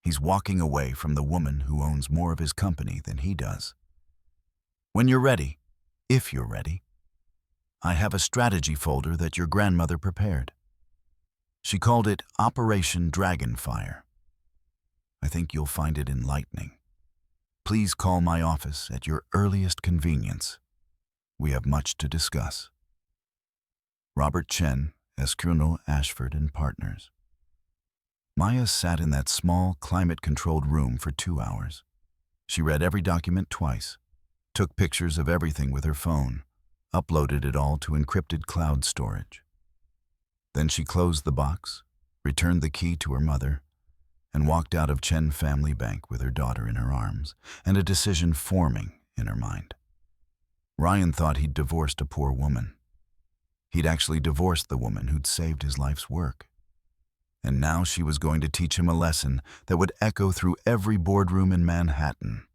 he's walking away from the woman who owns more of his company than he does. When you're ready, if you're ready, I have a strategy folder that your grandmother prepared. She called it Operation Dragonfire. I think you'll find it enlightening. Please call my office at your earliest convenience. We have much to discuss. Robert Chen, Escuno, Ashford and Partners. Maya sat in that small, climate-controlled room for 2 hours. She read every document twice, took pictures of everything with her phone, uploaded it all to encrypted cloud storage. Then she closed the box, returned the key to her mother, and walked out of Chen Family Bank with her daughter in her arms and a decision forming in her mind. Ryan thought he'd divorced a poor woman. He'd actually divorced the woman who'd saved his life's work. And now she was going to teach him a lesson that would echo through every boardroom in Manhattan.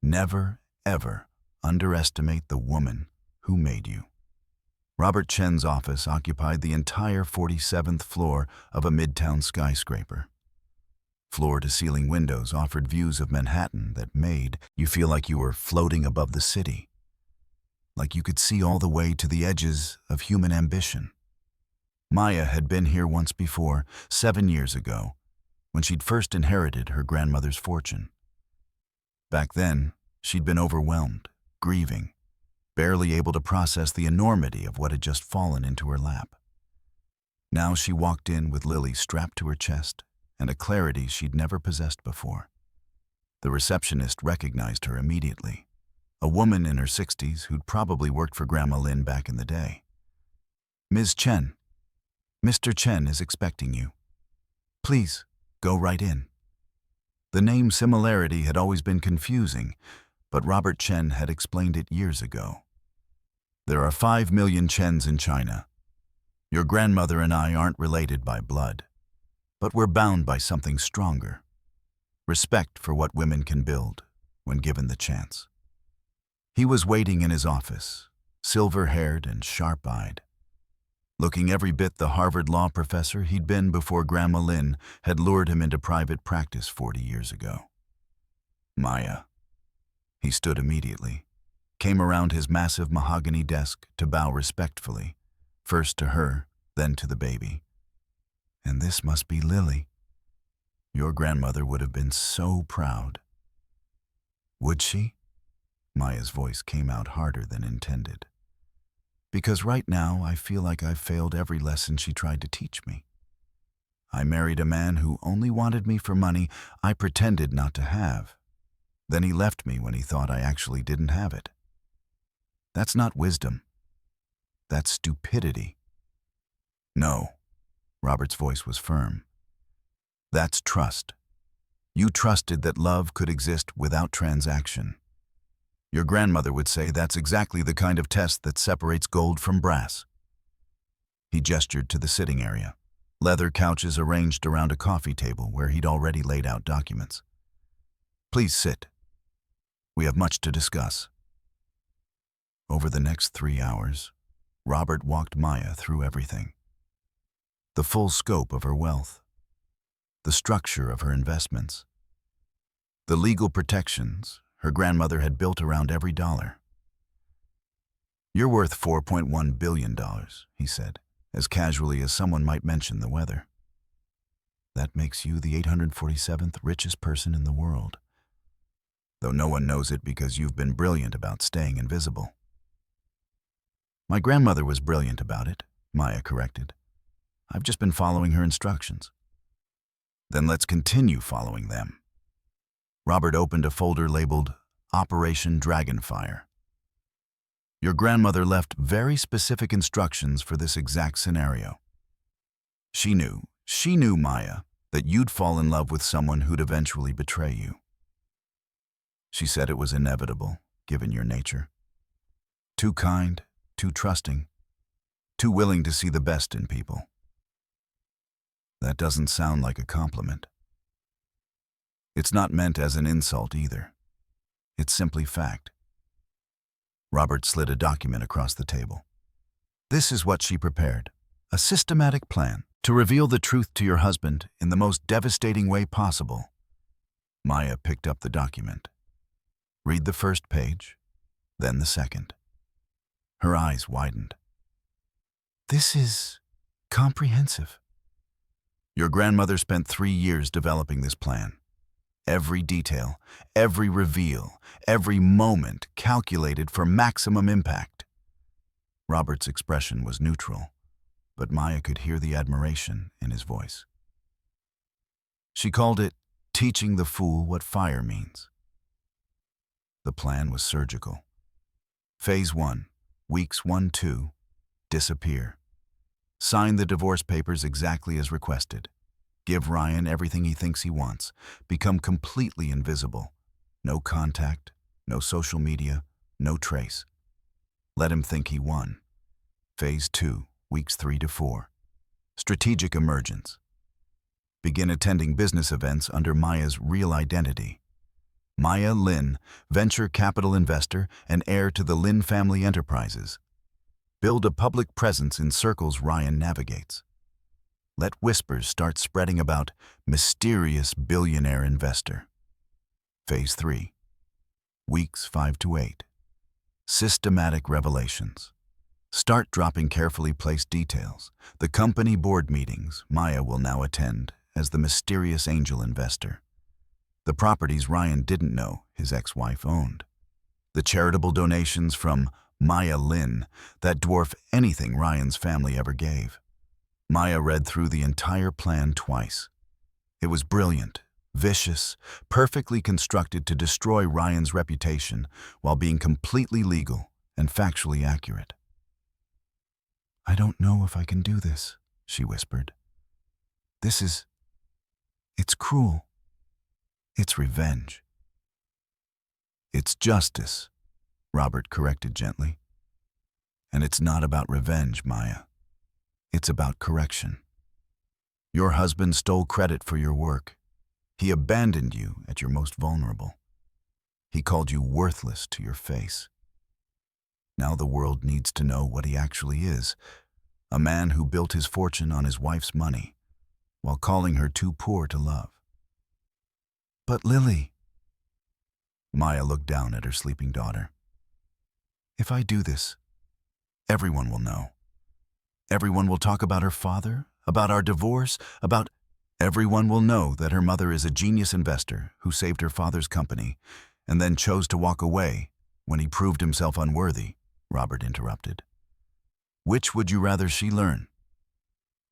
Never, ever underestimate the woman who made you. Robert Chen's office occupied the entire 47th floor of a midtown skyscraper. Floor-to-ceiling windows offered views of Manhattan that made you feel like you were floating above the city, like you could see all the way to the edges of human ambition. Maya had been here once before, 7 years ago, when she'd first inherited her grandmother's fortune. Back then, she'd been overwhelmed, grieving, barely able to process the enormity of what had just fallen into her lap. Now she walked in with Lily strapped to her chest and a clarity she'd never possessed before. The receptionist recognized her immediately, a woman in her 60s who'd probably worked for Grandma Lynn back in the day. "Ms. Chen, Mr. Chen is expecting you. Please, go right in." The name similarity had always been confusing, but Robert Chen had explained it years ago. There are 5 million Chens in China. Your grandmother and I aren't related by blood, but we're bound by something stronger. Respect for what women can build when given the chance. He was waiting in his office, silver-haired and sharp-eyed, looking every bit the Harvard law professor he'd been before Grandma Lynn had lured him into private practice 40 years ago. "Maya." He stood immediately, came around his massive mahogany desk to bow respectfully, first to her, then to the baby. "And this must be Lily. Your grandmother would have been so proud." "Would she?" Maya's voice came out harder than intended. "Because right now I feel like I've failed every lesson she tried to teach me. I married a man who only wanted me for money I pretended not to have. Then he left me when he thought I actually didn't have it. That's not wisdom. That's stupidity." "No." Robert's voice was firm. "That's trust. You trusted that love could exist without transaction. Your grandmother would say that's exactly the kind of test that separates gold from brass." He gestured to the sitting area, leather couches arranged around a coffee table where he'd already laid out documents. "Please sit. We have much to discuss." Over the next 3 hours, Robert walked Maya through everything. The full scope of her wealth, the structure of her investments, the legal protections her grandmother had built around every dollar. "You're worth $4.1 billion, he said, as casually as someone might mention the weather. "That makes you the 847th richest person in the world. Though no one knows it because you've been brilliant about staying invisible." "My grandmother was brilliant about it," Maya corrected. "I've just been following her instructions." "Then let's continue following them." Robert opened a folder labeled Operation Dragonfire. "Your grandmother left very specific instructions for this exact scenario. She knew, Maya, that you'd fall in love with someone who'd eventually betray you. She said it was inevitable, given your nature. Too kind, too trusting, too willing to see the best in people. That doesn't sound like a compliment. It's not meant as an insult either. It's simply fact." Robert slid a document across the table. "This is what she prepared, a systematic plan to reveal the truth to your husband in the most devastating way possible." Maya picked up the document. Read the first page, then the second. Her eyes widened. "This is comprehensive." "Your grandmother spent 3 years developing this plan. Every detail, every reveal, every moment calculated for maximum impact." Robert's expression was neutral, but Maya could hear the admiration in his voice. "She called it teaching the fool what fire means." The plan was surgical. Phase 1, weeks 1-2, disappear. Sign the divorce papers exactly as requested. Give Ryan everything he thinks he wants. Become completely invisible. No contact, no social media, no trace. Let him think he won. Phase 2, weeks 3 to 4. Strategic emergence. Begin attending business events under Maya's real identity. Maya Lin, venture capital investor and heir to the Lin family enterprises. Build a public presence in circles Ryan navigates. Let whispers start spreading about mysterious billionaire investor. Phase 3. Weeks 5 to 8. Systematic revelations. Start dropping carefully placed details. The company board meetings Maya will now attend as the mysterious angel investor. The properties Ryan didn't know his ex-wife owned. The charitable donations from Maya Lin that dwarf anything Ryan's family ever gave. Maya read through the entire plan twice. It was brilliant, vicious, perfectly constructed to destroy Ryan's reputation while being completely legal and factually accurate. "I don't know if I can do this," she whispered. It's cruel. It's revenge." "It's justice," Robert corrected gently. "And it's not about revenge, Maya. It's about correction. Your husband stole credit for your work. He abandoned you at your most vulnerable. He called you worthless to your face. Now the world needs to know what he actually is, a man who built his fortune on his wife's money, while calling her too poor to love." "But Lily," Maya looked down at her sleeping daughter. "If I do this, everyone will know. Everyone will talk about her father, about our divorce, everyone will know that her mother is a genius investor who saved her father's company and then chose to walk away when he proved himself unworthy," Robert interrupted. "Which would you rather she learn?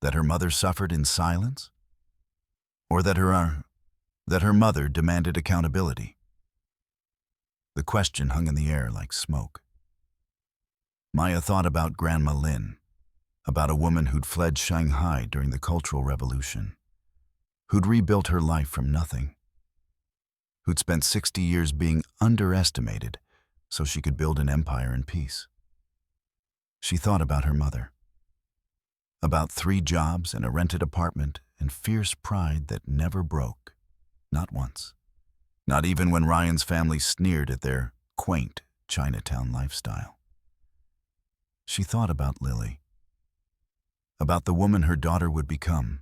That her mother suffered in silence? Or that her mother demanded accountability?" The question hung in the air like smoke. Maya thought about Grandma Lin, about a woman who'd fled Shanghai during the Cultural Revolution, who'd rebuilt her life from nothing, who'd spent 60 years being underestimated so she could build an empire in peace. She thought about her mother, about 3 jobs and a rented apartment and fierce pride that never broke, not once, not even when Ryan's family sneered at their quaint Chinatown lifestyle. She thought about Lily, about the woman her daughter would become,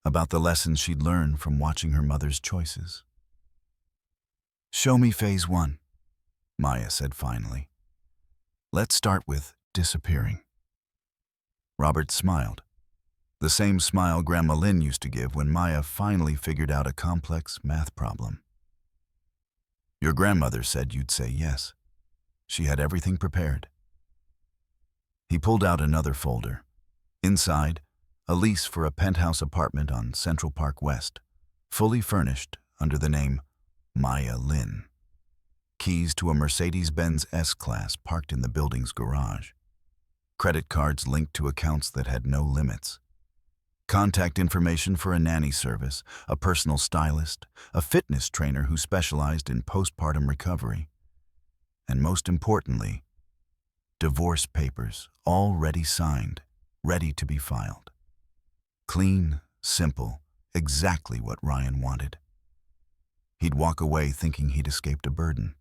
about the lessons she'd learned from watching her mother's choices. "Show me phase 1, Maya said finally. "Let's start with disappearing." Robert smiled, the same smile Grandma Lin used to give when Maya finally figured out a complex math problem. "Your grandmother said you'd say yes. She had everything prepared." He pulled out another folder. Inside, a lease for a penthouse apartment on Central Park West, fully furnished under the name Maya Lin. Keys to a Mercedes-Benz S-Class parked in the building's garage. Credit cards linked to accounts that had no limits. Contact information for a nanny service, a personal stylist, a fitness trainer who specialized in postpartum recovery. And most importantly, divorce papers, already signed, ready to be filed. Clean, simple, exactly what Ryan wanted. He'd walk away thinking he'd escaped a burden.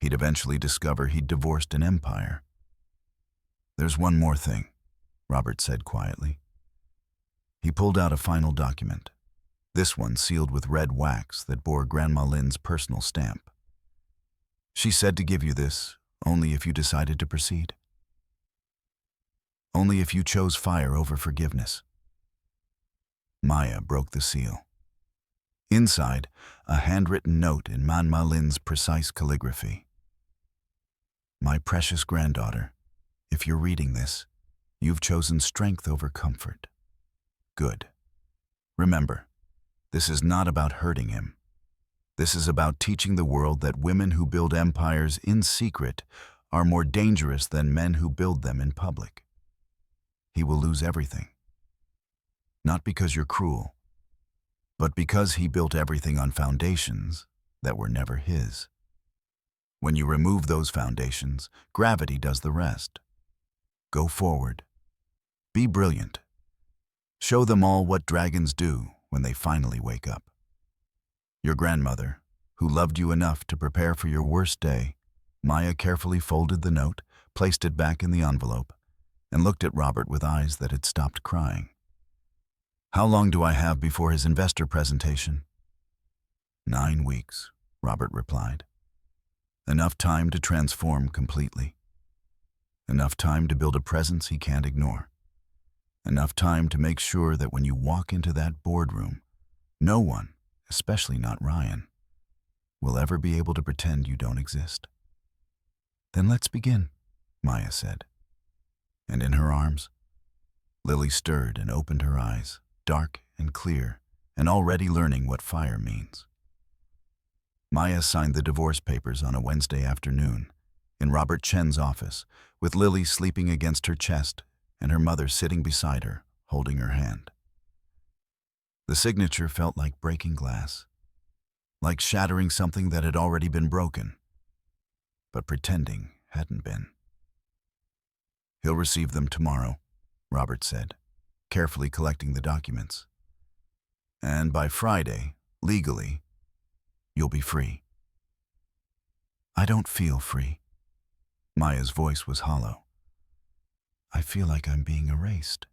He'd eventually discover he'd divorced an empire. "There's one more thing," Robert said quietly. He pulled out a final document, this one sealed with red wax that bore Grandma Lin's personal stamp. "She said to give you this only if you decided to proceed. Only if you chose fire over forgiveness." Maya broke the seal. Inside, a handwritten note in Grandma Lin's precise calligraphy. "My precious granddaughter, if you're reading this, you've chosen strength over comfort. Good. Remember, this is not about hurting him. This is about teaching the world that women who build empires in secret are more dangerous than men who build them in public. He will lose everything. Not because you're cruel, but because he built everything on foundations that were never his. When you remove those foundations, gravity does the rest. Go forward. Be brilliant. Show them all what dragons do when they finally wake up. Your grandmother, who loved you enough to prepare for your worst day, Maya carefully folded the note, placed it back in the envelope, and looked at Robert with eyes that had stopped crying. How long do I have before his investor presentation? 9 weeks, Robert replied. Enough time to transform completely. Enough time to build a presence he can't ignore. Enough time to make sure that when you walk into that boardroom, no one, especially not Ryan, will ever be able to pretend you don't exist. Then let's begin, Maya said. And in her arms, Lily stirred and opened her eyes, dark and clear, and already learning what fire means. Maya signed the divorce papers on a Wednesday afternoon in Robert Chen's office, with Lily sleeping against her chest and her mother sitting beside her, holding her hand. The signature felt like breaking glass, like shattering something that had already been broken, but pretending hadn't been. He'll receive them tomorrow, Robert said, carefully collecting the documents. And by Friday, legally, you'll be free. I don't feel free. Maya's voice was hollow. I feel like I'm being erased.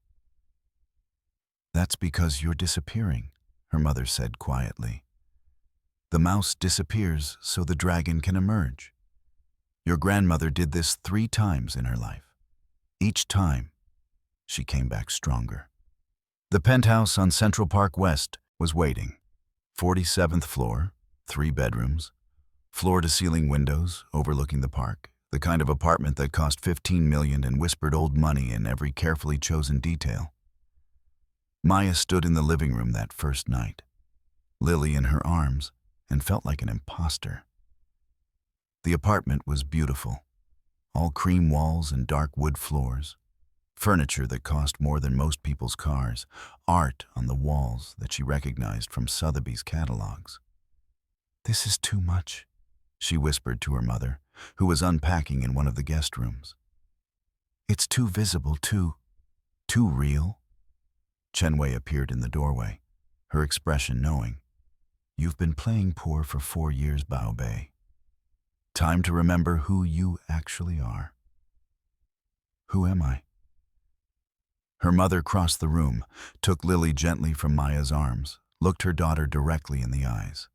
That's because you're disappearing, her mother said quietly. The mouse disappears so the dragon can emerge. Your grandmother did this 3 times in her life. Each time, she came back stronger. The penthouse on Central Park West was waiting. 47th floor, 3 bedrooms, floor-to-ceiling windows overlooking the park, the kind of apartment that cost $15 million and whispered old money in every carefully chosen detail. Maya stood in the living room that first night, Lily in her arms, and felt like an imposter. The apartment was beautiful, all cream walls and dark wood floors, furniture that cost more than most people's cars, art on the walls that she recognized from Sotheby's catalogs. This is too much, she whispered to her mother, who was unpacking in one of the guest rooms. It's too visible, too real. Chen appeared in the doorway, her expression knowing. You've been playing poor for 4 years, Bao Bei. Time to remember who you actually are. Who am I? Her mother crossed the room, took Lily gently from Maya's arms, looked her daughter directly in the eyes.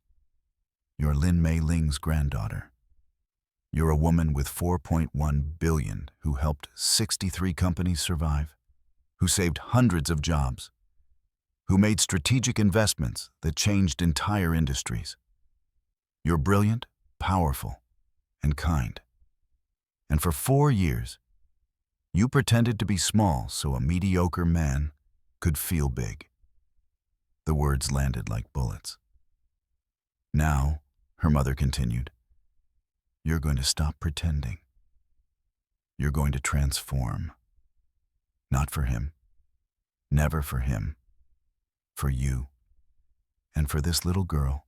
You're Lin Mei Ling's granddaughter. You're a woman with $4.1 billion who helped 63 companies survive, who saved hundreds of jobs, who made strategic investments that changed entire industries. You're brilliant, powerful, and kind. And for 4 years, you pretended to be small so a mediocre man could feel big. The words landed like bullets. Now, her mother continued, you're going to stop pretending. You're going to transform. Not for him. Never for him. For you. And for this little girl.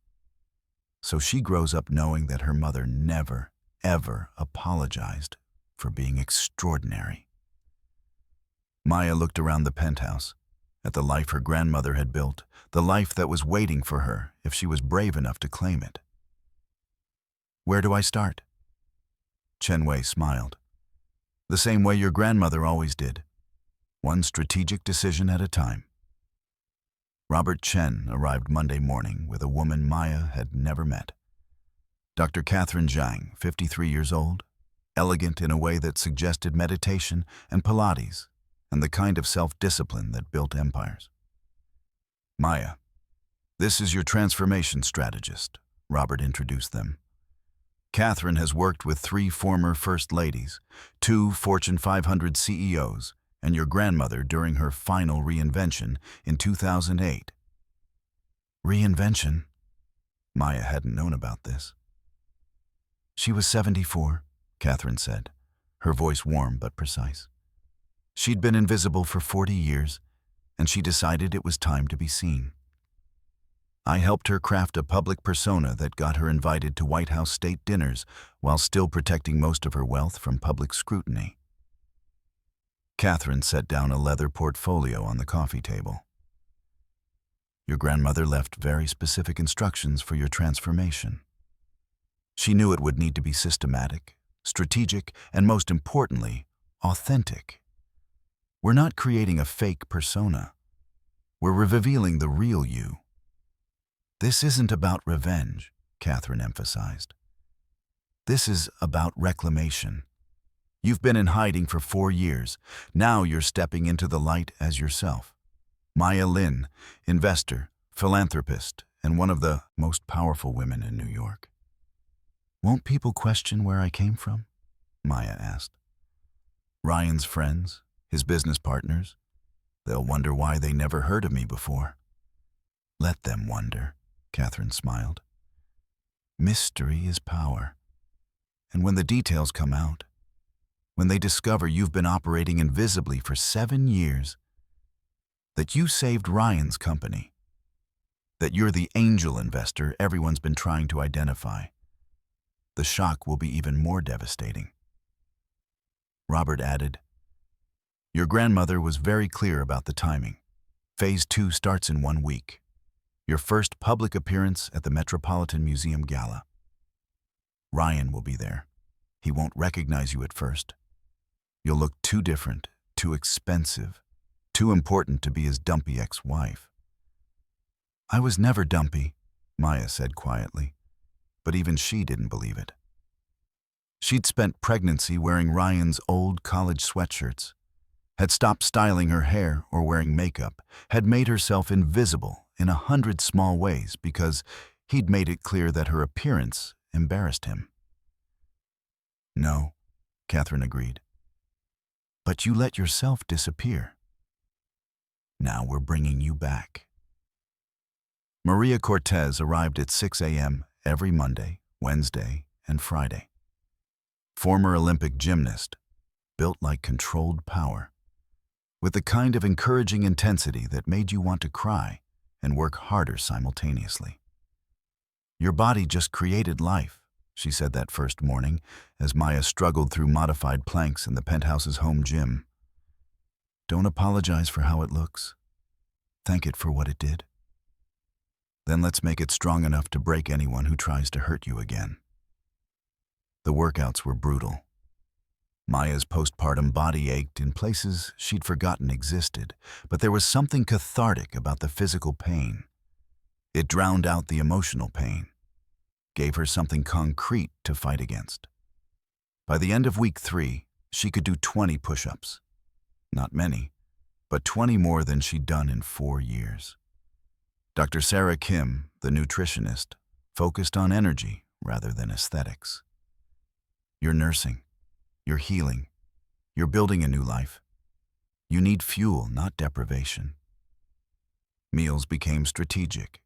So she grows up knowing that her mother never, ever apologized for being extraordinary. Maya looked around the penthouse, at the life her grandmother had built, the life that was waiting for her if she was brave enough to claim it. Where do I start? Chen smiled. The same way your grandmother always did. One strategic decision at a time. Robert Chen arrived Monday morning with a woman Maya had never met. Dr. Catherine Zhang, 53 years old, elegant in a way that suggested meditation and Pilates, and the kind of self-discipline that built empires. Maya, this is your transformation strategist, Robert introduced them. Catherine has worked with 3 former First Ladies, 2 Fortune 500 CEOs, and your grandmother during her final reinvention in 2008. Reinvention? Maya hadn't known about this. She was 74, Catherine said, her voice warm but precise. She'd been invisible for 40 years, and she decided it was time to be seen. I helped her craft a public persona that got her invited to White House state dinners while still protecting most of her wealth from public scrutiny. Catherine set down a leather portfolio on the coffee table. Your grandmother left very specific instructions for your transformation. She knew it would need to be systematic, strategic, and most importantly, authentic. We're not creating a fake persona. We're revealing the real you. This isn't about revenge, Catherine emphasized. This is about reclamation. You've been in hiding for 4 years. Now you're stepping into the light as yourself. Maya Lin, investor, philanthropist, and one of the most powerful women in New York. Won't people question where I came from? Maya asked. Ryan's friends, his business partners, they'll wonder why they never heard of me before. Let them wonder, Catherine smiled. Mystery is power. And when the details come out, when they discover you've been operating invisibly for 7 years, that you saved Ryan's company, that you're the angel investor everyone's been trying to identify, the shock will be even more devastating. Robert added, Your grandmother was very clear about the timing. Phase 2 starts in 1 week. Your first public appearance at the Metropolitan Museum Gala. Ryan will be there. He won't recognize you at first. You'll look too different, too expensive, too important to be his dumpy ex-wife. I was never dumpy, Maya said quietly, but even she didn't believe it. She'd spent pregnancy wearing Ryan's old college sweatshirts, had stopped styling her hair or wearing makeup, had made herself invisible in 100 small ways because he'd made it clear that her appearance embarrassed him. No, Catherine agreed. But you let yourself disappear. Now we're bringing you back. Maria Cortez arrived at 6 a.m. every Monday, Wednesday, and Friday. Former Olympic gymnast, built like controlled power, with the kind of encouraging intensity that made you want to cry and work harder simultaneously. Your body just created life, she said that first morning as Maya struggled through modified planks in the penthouse's home gym. Don't apologize for how it looks. Thank it for what it did. Then let's make it strong enough to break anyone who tries to hurt you again. The workouts were brutal. Maya's postpartum body ached in places she'd forgotten existed, but there was something cathartic about the physical pain. It drowned out the emotional pain, gave her something concrete to fight against. By the end of week 3, she could do 20 push-ups. Not many, but 20 more than she'd done in 4 years. Dr. Sarah Kim, the nutritionist, focused on energy rather than aesthetics. You're nursing. You're healing. You're building a new life. You need fuel, not deprivation. Meals became strategic.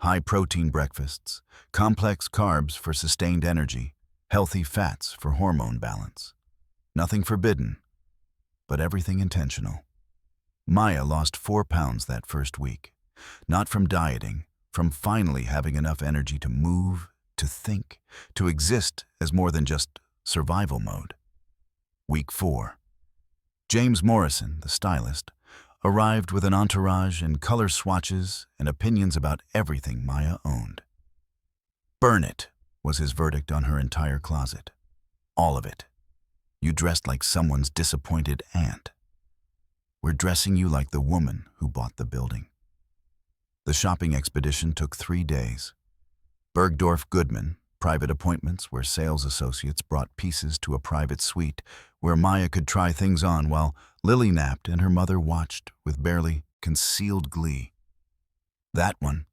High-protein breakfasts, complex carbs for sustained energy, healthy fats for hormone balance. Nothing forbidden, but everything intentional. Maya lost 4 pounds that first week, not from dieting, from finally having enough energy to move, to think, to exist as more than just survival mode. Week 4. James Morrison, the stylist, arrived with an entourage and color swatches and opinions about everything Maya owned. Burn it, was his verdict on her entire closet. All of it. You dressed like someone's disappointed aunt. We're dressing you like the woman who bought the building. The shopping expedition took 3 days. Bergdorf Goodman, private appointments where sales associates brought pieces to a private suite where Maya could try things on while Lily napped and her mother watched with barely concealed glee. That one,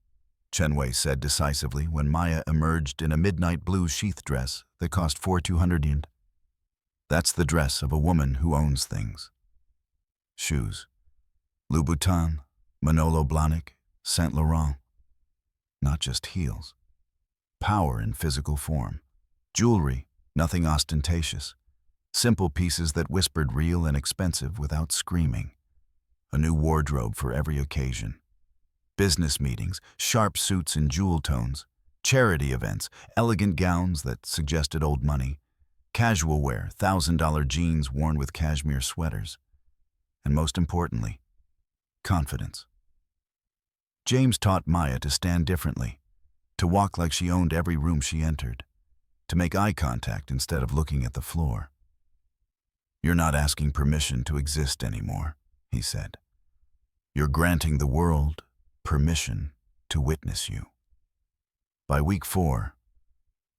Chen said decisively when Maya emerged in a midnight blue sheath dress that cost 4,200 yen. That's the dress of a woman who owns things. Shoes. Louboutin, Manolo Blahnik, Saint Laurent. Not just heels. Power in physical form. Jewelry, nothing ostentatious. Simple pieces that whispered real and expensive without screaming. A new wardrobe for every occasion. Business meetings, sharp suits in jewel tones. Charity events, elegant gowns that suggested old money. Casual wear, $1,000 jeans worn with cashmere sweaters. and most importantly, confidence. James taught Maya to stand differently, to walk like she owned every room she entered, to make eye contact instead of looking at the floor. "You're not asking permission to exist anymore," he said. "You're granting the world permission to witness you." By week 4,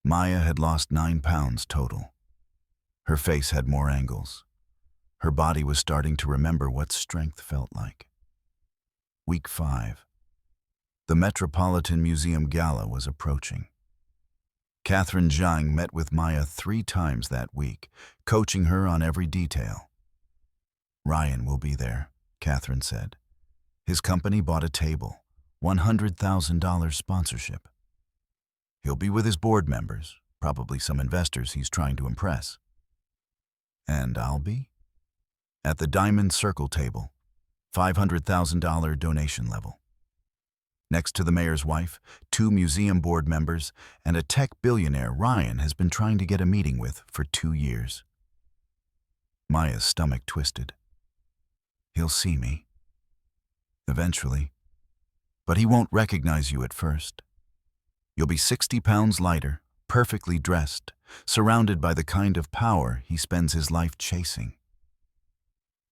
Maya had lost 9 pounds total. Her face had more angles. Her body was starting to remember what strength felt like. Week 5. The Metropolitan Museum Gala was approaching. Catherine Zhang met with Maya 3 times that week, coaching her on every detail. "Ryan will be there," Catherine said. "His company bought a table, $100,000 sponsorship. He'll be with his board members, probably some investors he's trying to impress." "And I'll be?" "At the Diamond Circle table, $500,000 donation level. Next to the mayor's wife, 2 museum board members, and a tech billionaire Ryan has been trying to get a meeting with for 2 years. Maya's stomach twisted. "He'll see me. Eventually. But he won't recognize you at first. You'll be 60 pounds lighter, perfectly dressed, surrounded by the kind of power he spends his life chasing.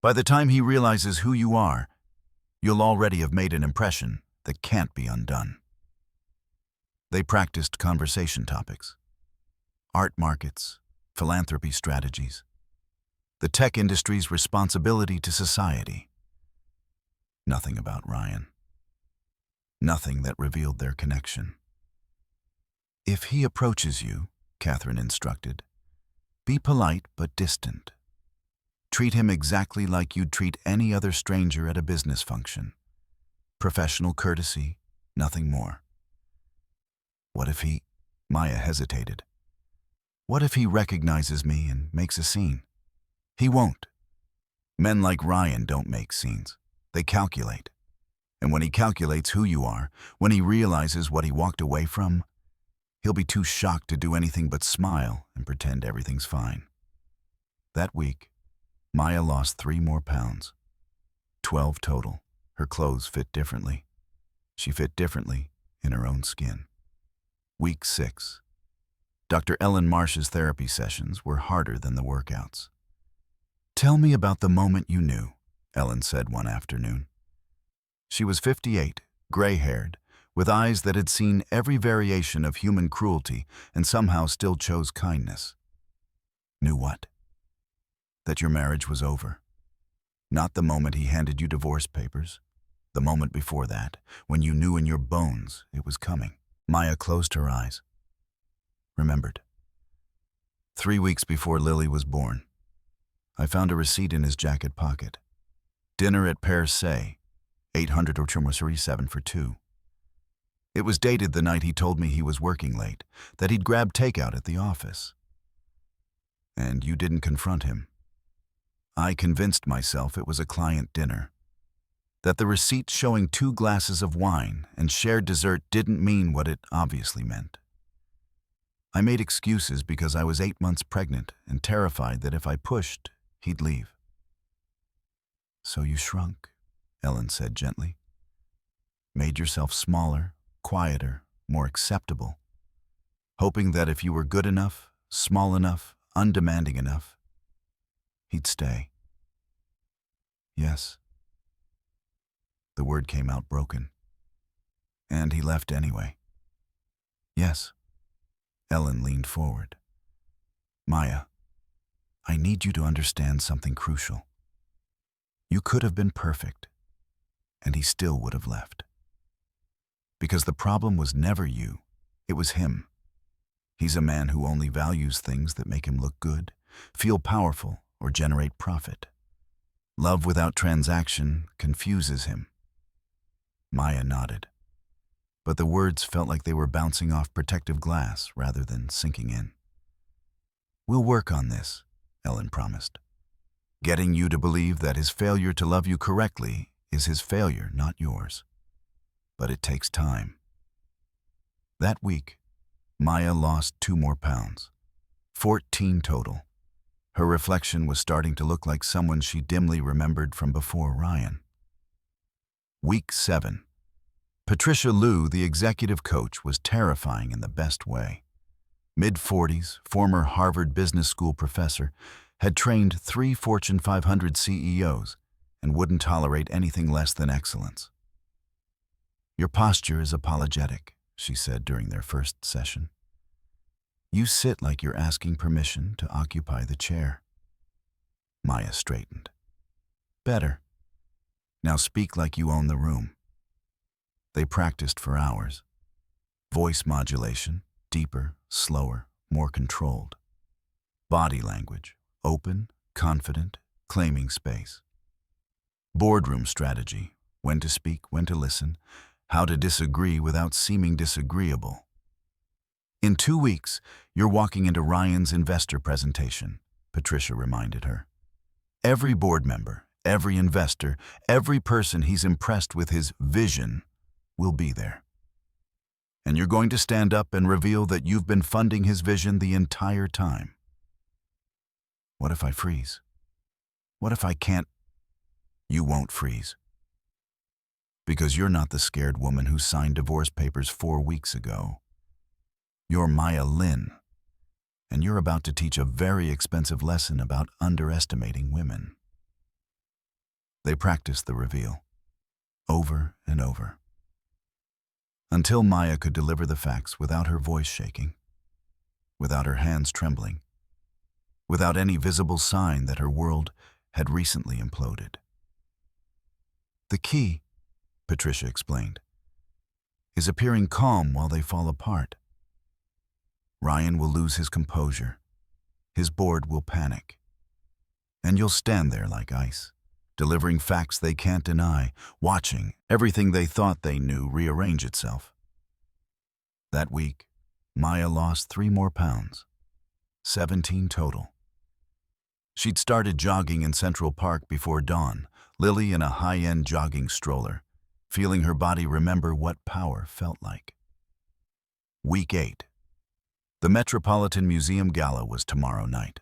By the time he realizes who you are, you'll already have made an impression that can't be undone." They practiced conversation topics: art markets, philanthropy strategies, the tech industry's responsibility to society. Nothing about Ryan. Nothing that revealed their connection. "If he approaches you," Catherine instructed, "be polite but distant. Treat him exactly like you'd treat any other stranger at a business function. Professional courtesy, nothing more." "What if he—" Maya hesitated. "What if he recognizes me and makes a scene?" "He won't. Men like Ryan don't make scenes. They calculate. And when he calculates who you are, when he realizes what he walked away from, he'll be too shocked to do anything but smile and pretend everything's fine." That week, Maya lost 3 more pounds. 12 total. Her clothes fit differently. She fit differently in her own skin. Week 6. Dr. Ellen Marsh's therapy sessions were harder than the workouts. "Tell me about the moment you knew," Ellen said one afternoon. She was 58, gray-haired, with eyes that had seen every variation of human cruelty and somehow still chose kindness. "Knew what?" "That your marriage was over. Not the moment he handed you divorce papers. The moment before that, when you knew in your bones it was coming." Maya closed her eyes. Remembered. 3 weeks before Lily was born. I found a receipt in his jacket pocket. Dinner at Per Se, 800 or 7 for 2. It was dated the night he told me he was working late, that he'd grabbed takeout at the office. And you didn't confront him. I convinced myself it was a client dinner, that the receipt showing 2 glasses of wine and shared dessert didn't mean what it obviously meant. I made excuses because I was 8 months pregnant and terrified that if I pushed, he'd leave. "So you shrunk," Ellen said gently. "Made yourself smaller, quieter, more acceptable, hoping that if you were good enough, small enough, undemanding enough, he'd stay." "Yes." The word came out broken. "And he left anyway." "Yes." Ellen leaned forward. "Maya, I need you to understand something crucial. You could have been perfect, and he still would have left. Because the problem was never you, it was him. He's a man who only values things that make him look good, feel powerful, or generate profit. Love without transaction confuses him." Maya nodded, but the words felt like they were bouncing off protective glass rather than sinking in. "We'll work on this," Ellen promised. "Getting you to believe that his failure to love you correctly is his failure, not yours. But it takes time." That week, Maya lost 2 more pounds, 14 total. Her reflection was starting to look like someone she dimly remembered from before Ryan. Week 7. Patricia Liu, the executive coach, was terrifying in the best way. Mid-40s, former Harvard Business School professor, had trained 3 Fortune 500 CEOs and wouldn't tolerate anything less than excellence. "Your posture is apologetic," she said during their first session. "You sit like you're asking permission to occupy the chair." Maya straightened. "Better. Now speak like you own the room." They practiced for hours. Voice modulation, deeper, slower, more controlled. Body language, open, confident, claiming space. Boardroom strategy, when to speak, when to listen, how to disagree without seeming disagreeable. "In 2 weeks, you're walking into Ryan's investor presentation," Patricia reminded her. "Every board member, every investor, every person he's impressed with his vision will be there. And you're going to stand up and reveal that you've been funding his vision the entire time." "What if I freeze? What if I can't?" "You won't freeze. Because you're not the scared woman who signed divorce papers 4 weeks ago. You're Maya Lin, and you're about to teach a very expensive lesson about underestimating women." They practiced the reveal, over and over, until Maya could deliver the facts without her voice shaking, without her hands trembling, without any visible sign that her world had recently imploded. "The key," Patricia explained, "is appearing calm while they fall apart. Ryan will lose his composure, his board will panic, and you'll stand there like ice, delivering facts they can't deny, watching everything they thought they knew rearrange itself." That week, Maya lost 3 more pounds, 17 total. She'd started jogging in Central Park before dawn, Lily in a high-end jogging stroller, feeling her body remember what power felt like. Week 8. The Metropolitan Museum Gala was tomorrow night.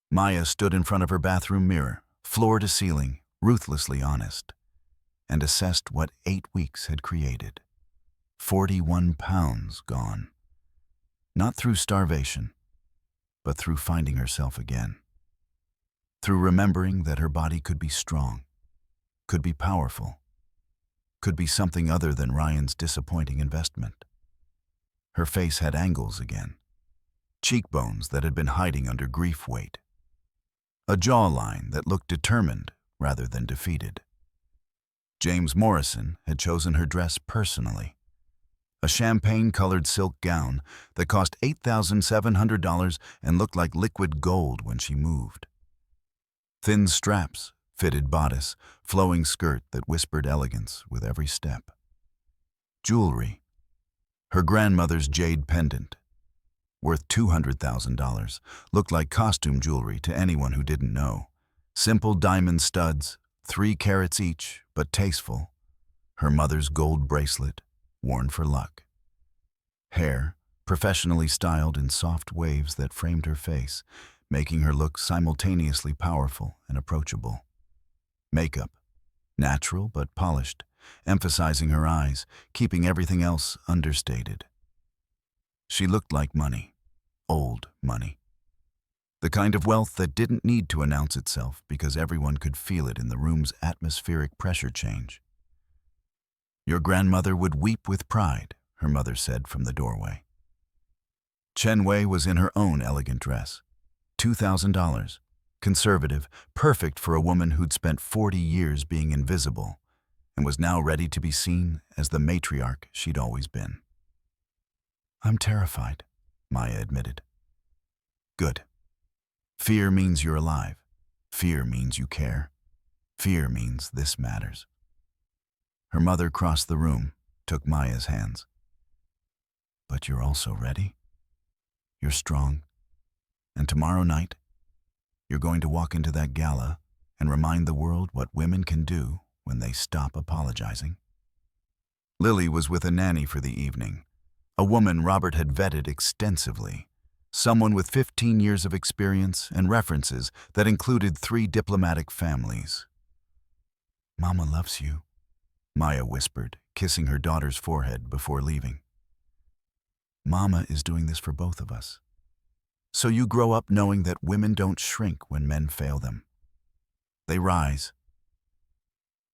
Maya stood in front of her bathroom mirror, floor to ceiling, ruthlessly honest, and assessed what 8 weeks had created. 41 pounds gone. Not through starvation, but through finding herself again. Through remembering that her body could be strong, could be powerful, could be something other than Ryan's disappointing investment. Her face had angles again, cheekbones that had been hiding under grief weight, a jawline that looked determined rather than defeated. James Morrison had chosen her dress personally, a champagne-colored silk gown that cost $8,700 and looked like liquid gold when she moved. Thin straps, fitted bodice, flowing skirt that whispered elegance with every step. Jewelry. Her grandmother's jade pendant, worth $200,000, looked like costume jewelry to anyone who didn't know. Simple diamond studs, 3 carats each, but tasteful. Her mother's gold bracelet, worn for luck. Hair, professionally styled in soft waves that framed her face, making her look simultaneously powerful and approachable. Makeup, natural but polished, emphasizing her eyes, keeping everything else understated. She looked like money, old money. The kind of wealth that didn't need to announce itself because everyone could feel it in the room's atmospheric pressure change. "Your grandmother would weep with pride," her mother said from the doorway. Chen was in her own elegant dress, $2,000, conservative, perfect for a woman who'd spent 40 years being invisible, and was now ready to be seen as the matriarch she'd always been. "I'm terrified," Maya admitted. "Good. Fear means you're alive. Fear means you care. Fear means this matters." Her mother crossed the room, took Maya's hands. "But you're also ready. You're strong. And tomorrow night, you're going to walk into that gala and remind the world what women can do when they stop apologizing." Lily was with a nanny for the evening, a woman Robert had vetted extensively, Someone with 15 years of experience and references that included 3 diplomatic families. "Mama loves you," Maya whispered, kissing her daughter's forehead before leaving. "Mama is doing this for both of us. So you grow up knowing that women don't shrink when men fail them. They rise."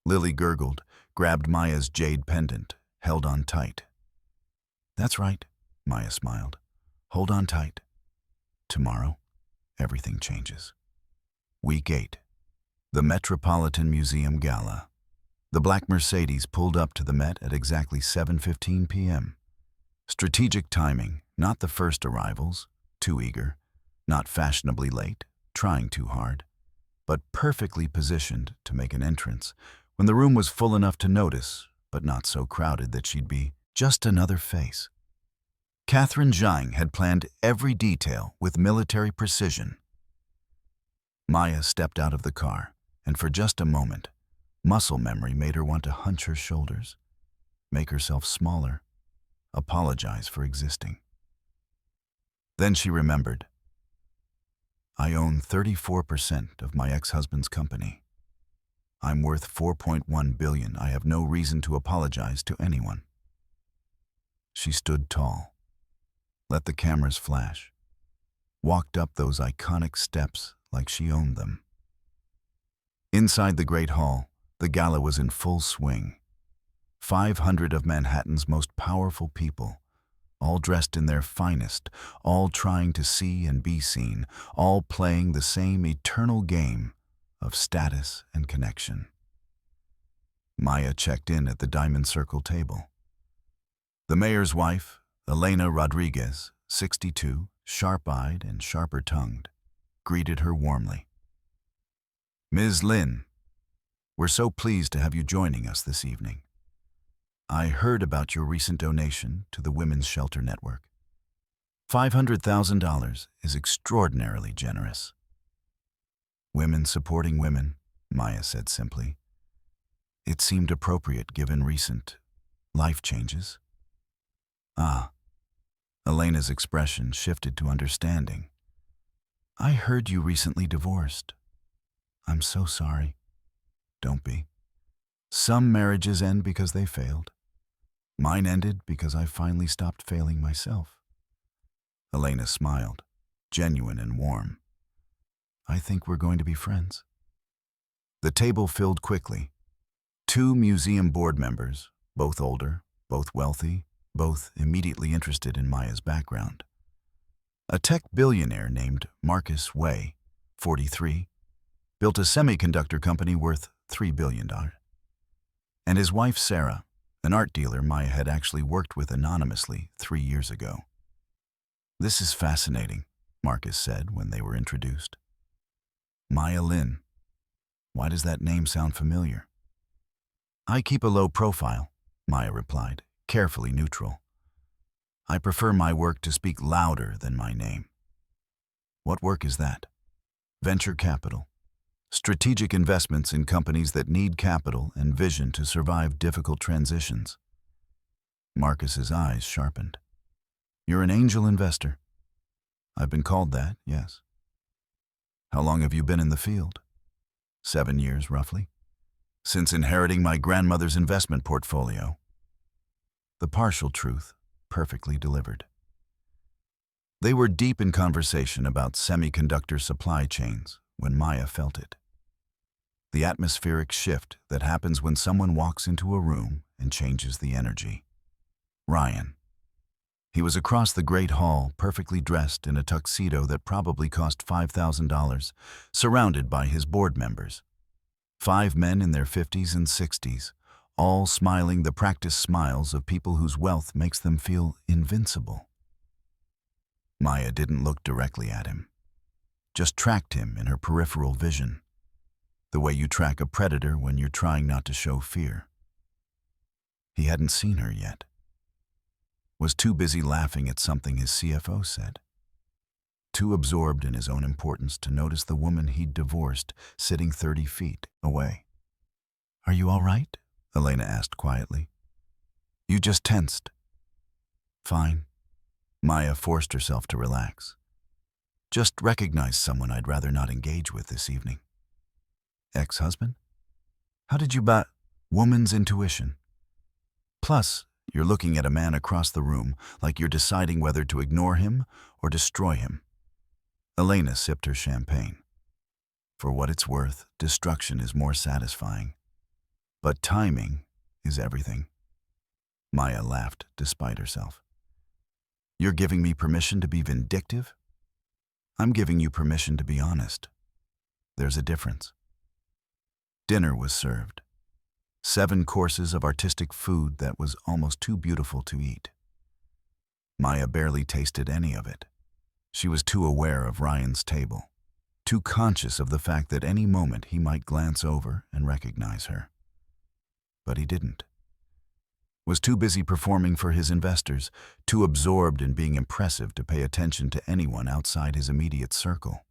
Lily gurgled, grabbed Maya's jade pendant, held on tight. "That's right," Maya smiled. "Hold on tight. Tomorrow, everything changes." Week 8. The Metropolitan Museum Gala. The black Mercedes pulled up to the Met at exactly 7:15 p.m. Strategic timing, not the first arrivals, too eager, not fashionably late, trying too hard, but perfectly positioned to make an entrance when the room was full enough to notice, but not so crowded that she'd be just another face. Catherine Zhang had planned every detail with military precision. Maya stepped out of the car, and for just a moment, muscle memory made her want to hunch her shoulders, make herself smaller, apologize for existing. Then she remembered. "I own 34% of my ex-husband's company. I'm worth $4.1 billion. I have no reason to apologize to anyone." She stood tall, let the cameras flash, walked up those iconic steps like she owned them. Inside the Great Hall, the gala was in full swing. 500 of Manhattan's most powerful people, all dressed in their finest, all trying to see and be seen, all playing the same eternal game of status and connection. Maya checked in at the Diamond Circle table. The mayor's wife, Elena Rodriguez, 62, sharp-eyed and sharper-tongued, greeted her warmly. "Ms. Lin, we're so pleased to have you joining us this evening. I heard about your recent donation to the Women's Shelter Network. $500,000 is extraordinarily generous." "Women supporting women," Maya said simply. It seemed appropriate given recent life changes. "Ah." Elena's expression shifted to understanding. "I heard you recently divorced. I'm so sorry." "Don't be. Some marriages end because they failed. Mine ended because I finally stopped failing myself." Elena smiled, genuine and warm. "I think we're going to be friends." The table filled quickly. 2 museum board members, both older, both wealthy, both immediately interested in Maya's background. A tech billionaire named Marcus Wei, 43, built a semiconductor company worth $3 billion. And his wife Sarah, an art dealer Maya had actually worked with anonymously 3 years ago. "This is fascinating," Marcus said when they were introduced. "Maya Lin. Why does that name sound familiar?" "I keep a low profile," Maya replied, carefully neutral. "I prefer my work to speak louder than my name." "What work is that?" "Venture capital. Strategic investments in companies that need capital and vision to survive difficult transitions." Marcus's eyes sharpened. "You're an angel investor." "I've been called that, yes." "How long have you been in the field?" 7 years, roughly. "Since inheriting my grandmother's investment portfolio." The partial truth, perfectly delivered. They were deep in conversation about semiconductor supply chains when Maya felt it. The atmospheric shift that happens when someone walks into a room and changes the energy. Ryan. He was across the Great Hall, perfectly dressed in a tuxedo that probably cost $5,000, surrounded by his board members. 5 men in their 50s and 60s, all smiling the practiced smiles of people whose wealth makes them feel invincible. Maya didn't look directly at him, just tracked him in her peripheral vision, the way you track a predator when you're trying not to show fear. He hadn't seen her yet. Was too busy laughing at something his CFO said. Too absorbed in his own importance to notice the woman he'd divorced sitting 30 feet away. "Are you all right?" Elena asked quietly. "You just tensed." "Fine." Maya forced herself to relax, Just recognize someone I'd rather not engage with this evening. Ex-husband? How did you woman's intuition. Plus, you're looking at a man across the room like you're deciding whether to ignore him or destroy him. Elena sipped her champagne. For what it's worth, destruction is more satisfying. But timing is everything. Maya laughed despite herself. You're giving me permission to be vindictive? I'm giving you permission to be honest. There's a difference. Dinner was served. 7 courses of artistic food that was almost too beautiful to eat. Maya barely tasted any of it. She was too aware of Ryan's table, too conscious of the fact that any moment he might glance over and recognize her. But he didn't. Was too busy performing for his investors, too absorbed in being impressive to pay attention to anyone outside his immediate circle.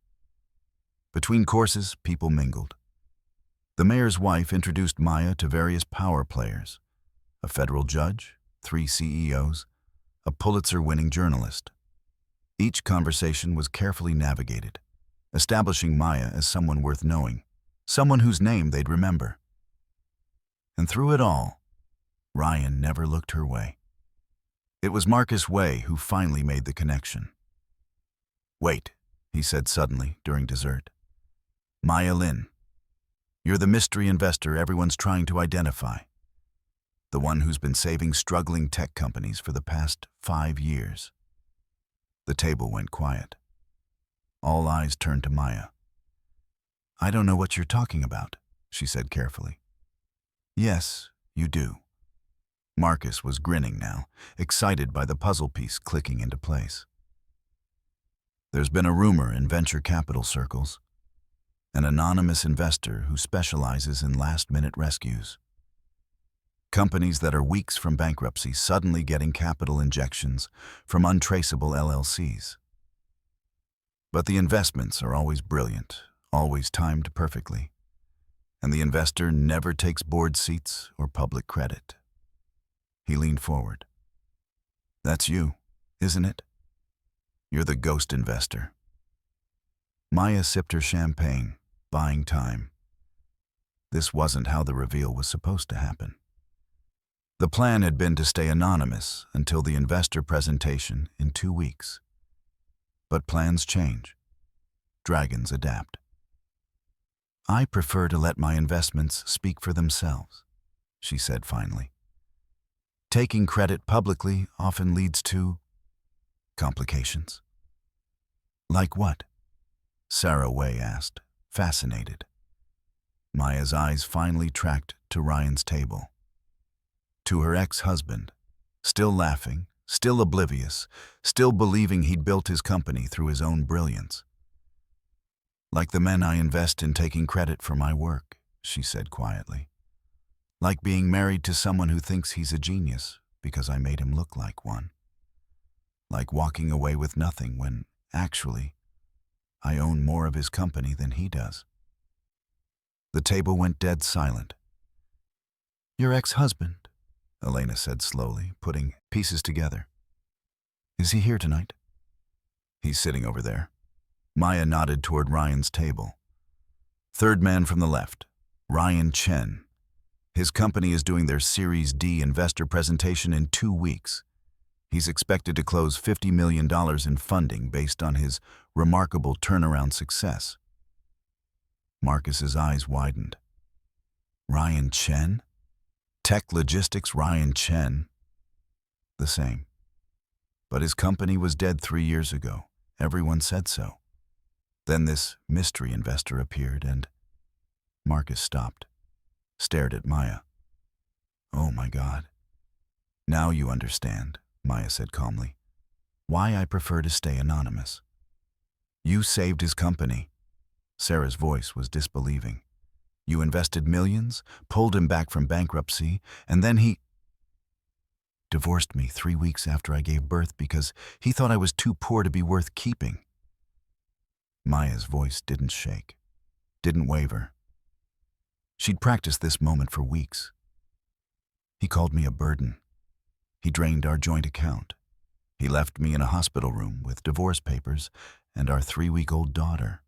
Between courses, people mingled. The mayor's wife introduced Maya to various power players, a federal judge, 3 CEOs, a Pulitzer-winning journalist. Each conversation was carefully navigated, establishing Maya as someone worth knowing, someone whose name they'd remember. And through it all, Ryan never looked her way. It was Marcus Way who finally made the connection. "Wait," he said suddenly during dessert. "Maya Lin. You're the mystery investor everyone's trying to identify. The one who's been saving struggling tech companies for the past 5 years." The table went quiet. All eyes turned to Maya. "I don't know what you're talking about," she said carefully. "Yes, you do." Marcus was grinning now, excited by the puzzle piece clicking into place. "There's been a rumor in venture capital circles. An anonymous investor who specializes in last-minute rescues. Companies that are weeks from bankruptcy suddenly getting capital injections from untraceable LLCs. But the investments are always brilliant, always timed perfectly, and the investor never takes board seats or public credit." He leaned forward. "That's you, isn't it? You're the ghost investor." Maya sipped her champagne, buying time. This wasn't how the reveal was supposed to happen. The plan had been to stay anonymous until the investor presentation in 2 weeks. But plans change. Dragons adapt. "I prefer to let my investments speak for themselves," she said finally. "Taking credit publicly often leads to complications." "Like what?" Sarah Way asked, fascinated. Maya's eyes finally tracked to Ryan's table. To her ex-husband, still laughing, still oblivious, still believing he'd built his company through his own brilliance. "Like the men I invest in taking credit for my work," she said quietly. "Like being married to someone who thinks he's a genius because I made him look like one. Like walking away with nothing when, actually, I own more of his company than he does." The table went dead silent. "Your ex-husband," Elena said slowly, putting pieces together. "Is he here tonight?" "He's sitting over there." Maya nodded toward Ryan's table. "Third man from the left, Ryan Chen. His company is doing their Series D investor presentation in 2 weeks. He's expected to close $50 million in funding based on his remarkable turnaround success." Marcus's eyes widened. "Ryan Chen? Tech Logistics Ryan Chen?" "The same. But his company was dead 3 years ago. Everyone said so. Then this mystery investor appeared and..." Marcus stopped, stared at Maya. "Oh my God. Now you understand," Maya said calmly, "why I prefer to stay anonymous. You saved his company." Sarah's voice was disbelieving. "You invested millions, pulled him back from bankruptcy, and then he divorced me 3 weeks after I gave birth because he thought I was too poor to be worth keeping." Maya's voice didn't shake, didn't waver. She'd practiced this moment for weeks. "He called me a burden. He drained our joint account. He left me in a hospital room with divorce papers and our 3-week-old daughter.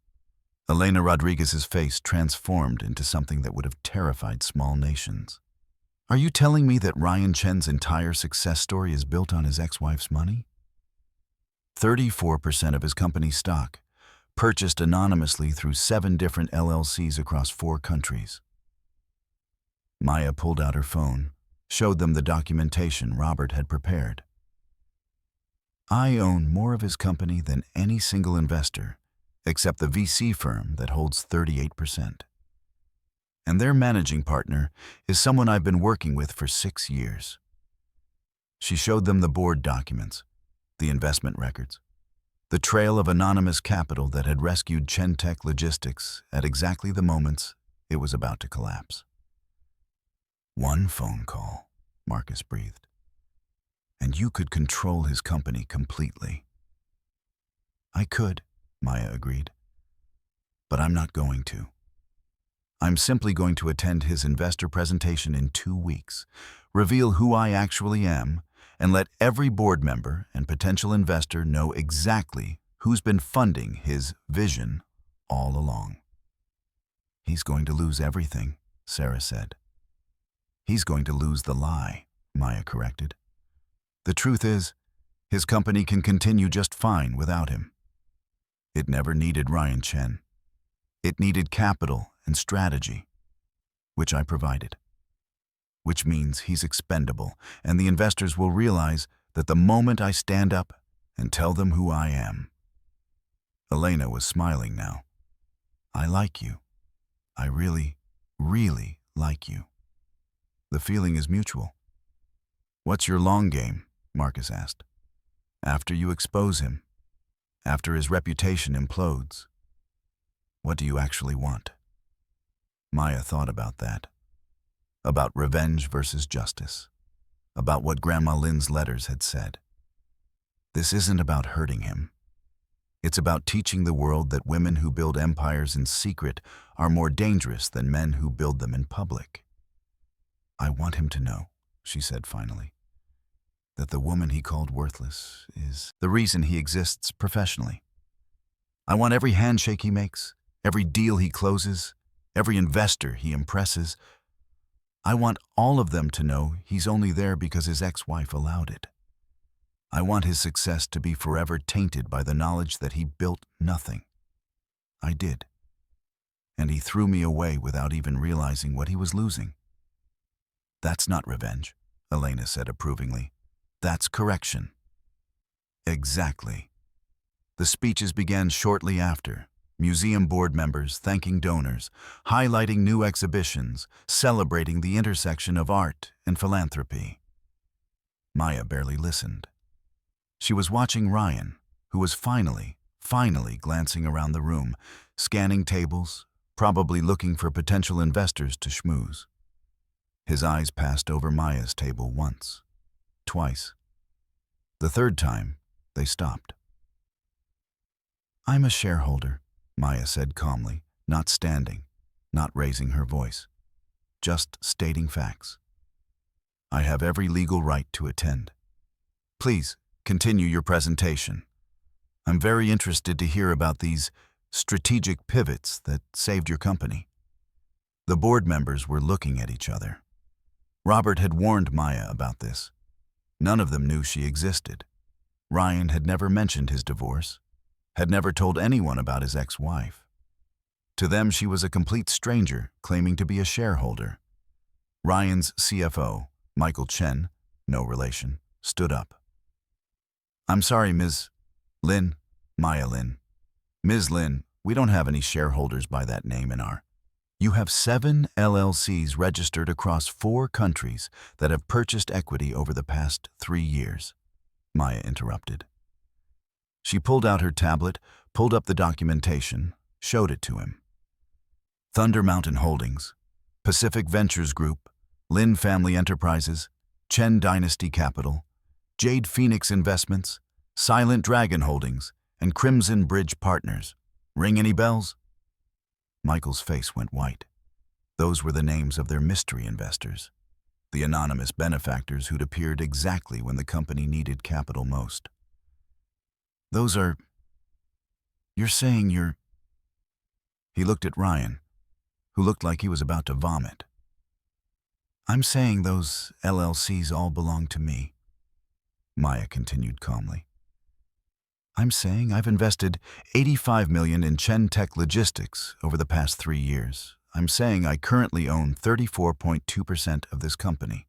Elena Rodriguez's face transformed into something that would have terrified small nations. Are you telling me that Ryan Chen's entire success story is built on his ex-wife's money? 34% of his company's stock, purchased anonymously through 7 different LLCs across 4 countries. Maya pulled out her phone, showed them the documentation Robert had prepared. I own more of his company than any single investor, except the VC firm that holds 38%. And their managing partner is someone I've been working with for 6 years. She showed them the board documents, the investment records, the trail of anonymous capital that had rescued Chen Tech Logistics at exactly the moments it was about to collapse. One phone call, Marcus breathed, and you could control his company completely. I could, Maya agreed, but I'm not going to. I'm simply going to attend his investor presentation in 2 weeks, reveal who I actually am, and let every board member and potential investor know exactly who's been funding his vision all along. He's going to lose everything, Sarah said. He's going to lose the lie, Maya corrected. The truth is, his company can continue just fine without him. It never needed Ryan Chen. It needed capital and strategy, which I provided. Which means he's expendable, and the investors will realize that the moment I stand up and tell them who I am. Elena was smiling now. I like you. I really, really like you. The feeling is mutual. What's your long game? Marcus asked. After you expose him, after his reputation implodes, what do you actually want? Maya thought about that. About revenge versus justice. About what Grandma Lynn's letters had said. This isn't about hurting him. It's about teaching the world that women who build empires in secret are more dangerous than men who build them in public. I want him to know, she said finally, that the woman he called worthless is the reason he exists professionally. I want every handshake he makes, every deal he closes, every investor he impresses. I want all of them to know he's only there because his ex-wife allowed it. I want his success to be forever tainted by the knowledge that he built nothing. I did. And he threw me away without even realizing what he was losing. That's not revenge, Elena said approvingly. That's correction. Exactly. The speeches began shortly after. Museum board members thanking donors, highlighting new exhibitions, celebrating the intersection of art and philanthropy. Maya barely listened. She was watching Ryan, who was finally glancing around the room, scanning tables, probably looking for potential investors to schmooze. His eyes passed over Maya's table once, twice. The third time, they stopped. I'm a shareholder, Maya said calmly, not standing, not raising her voice, just stating facts. I have every legal right to attend. Please, continue your presentation. I'm very interested to hear about these strategic pivots that saved your company. The board members were looking at each other. Robert had warned Maya about this. None of them knew she existed. Ryan had never mentioned his divorce, had never told anyone about his ex-wife. To them, she was a complete stranger claiming to be a shareholder. Ryan's CFO, Michael Chen, no relation, stood up. I'm sorry, Ms. Lin, Maya Lin. Ms. Lin, we don't have any shareholders by that name in our. You have 7 LLCs registered across 4 countries that have purchased equity over the past 3 years, Maya interrupted. She pulled out her tablet, pulled up the documentation, showed it to him. Thunder Mountain Holdings, Pacific Ventures Group, Lin Family Enterprises, Chen Dynasty Capital, Jade Phoenix Investments, Silent Dragon Holdings, and Crimson Bridge Partners. Ring any bells? Michael's face went white. Those were the names of their mystery investors, the anonymous benefactors who'd appeared exactly when the company needed capital most. Those are... You're saying you're... He looked at Ryan, who looked like he was about to vomit. I'm saying those LLCs all belong to me, Maya continued calmly. I'm saying I've invested $85 million in Chen Tech Logistics over the past 3 years. I'm saying I currently own 34.2% of this company,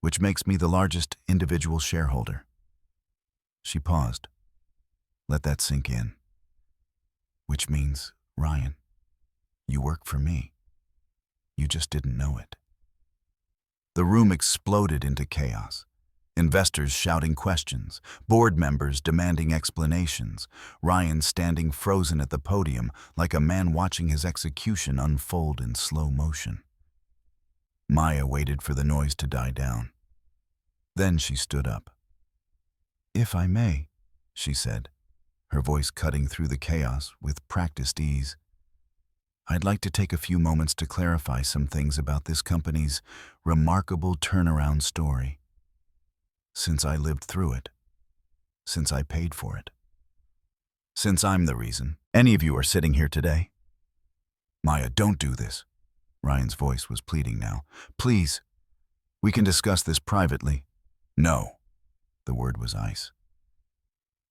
which makes me the largest individual shareholder. She paused. Let that sink in. Which means, Ryan, you work for me. You just didn't know it. The room exploded into chaos. Investors shouting questions, board members demanding explanations, Ryan standing frozen at the podium like a man watching his execution unfold in slow motion. Maya waited for the noise to die down. Then she stood up. If I may, she said, her voice cutting through the chaos with practiced ease. I'd like to take a few moments to clarify some things about this company's remarkable turnaround story. Since I lived through it. Since I paid for it. Since I'm the reason any of you are sitting here today. Maya, don't do this. Ryan's voice was pleading now. Please, we can discuss this privately. No. The word was ice.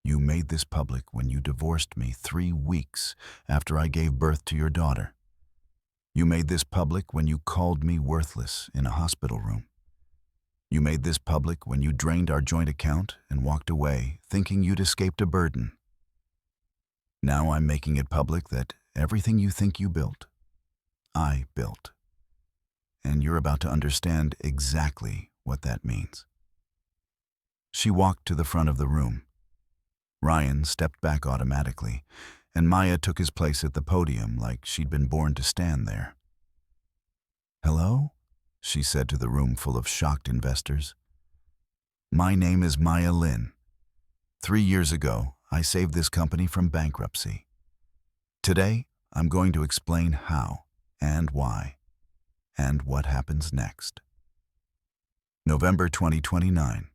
You made this public when you divorced me 3 weeks after I gave birth to your daughter. You made this public when you called me worthless in a hospital room. You made this public when you drained our joint account and walked away thinking you'd escaped a burden. Now I'm making it public that everything you think you built, I built. And you're about to understand exactly what that means. She walked to the front of the room. Ryan stepped back automatically, and Maya took his place at the podium like she'd been born to stand there. Hello? She said to the room full of shocked investors. My name is Maya Lin. 3 years ago, I saved this company from bankruptcy. Today, I'm going to explain how and why and what happens next. November 2029.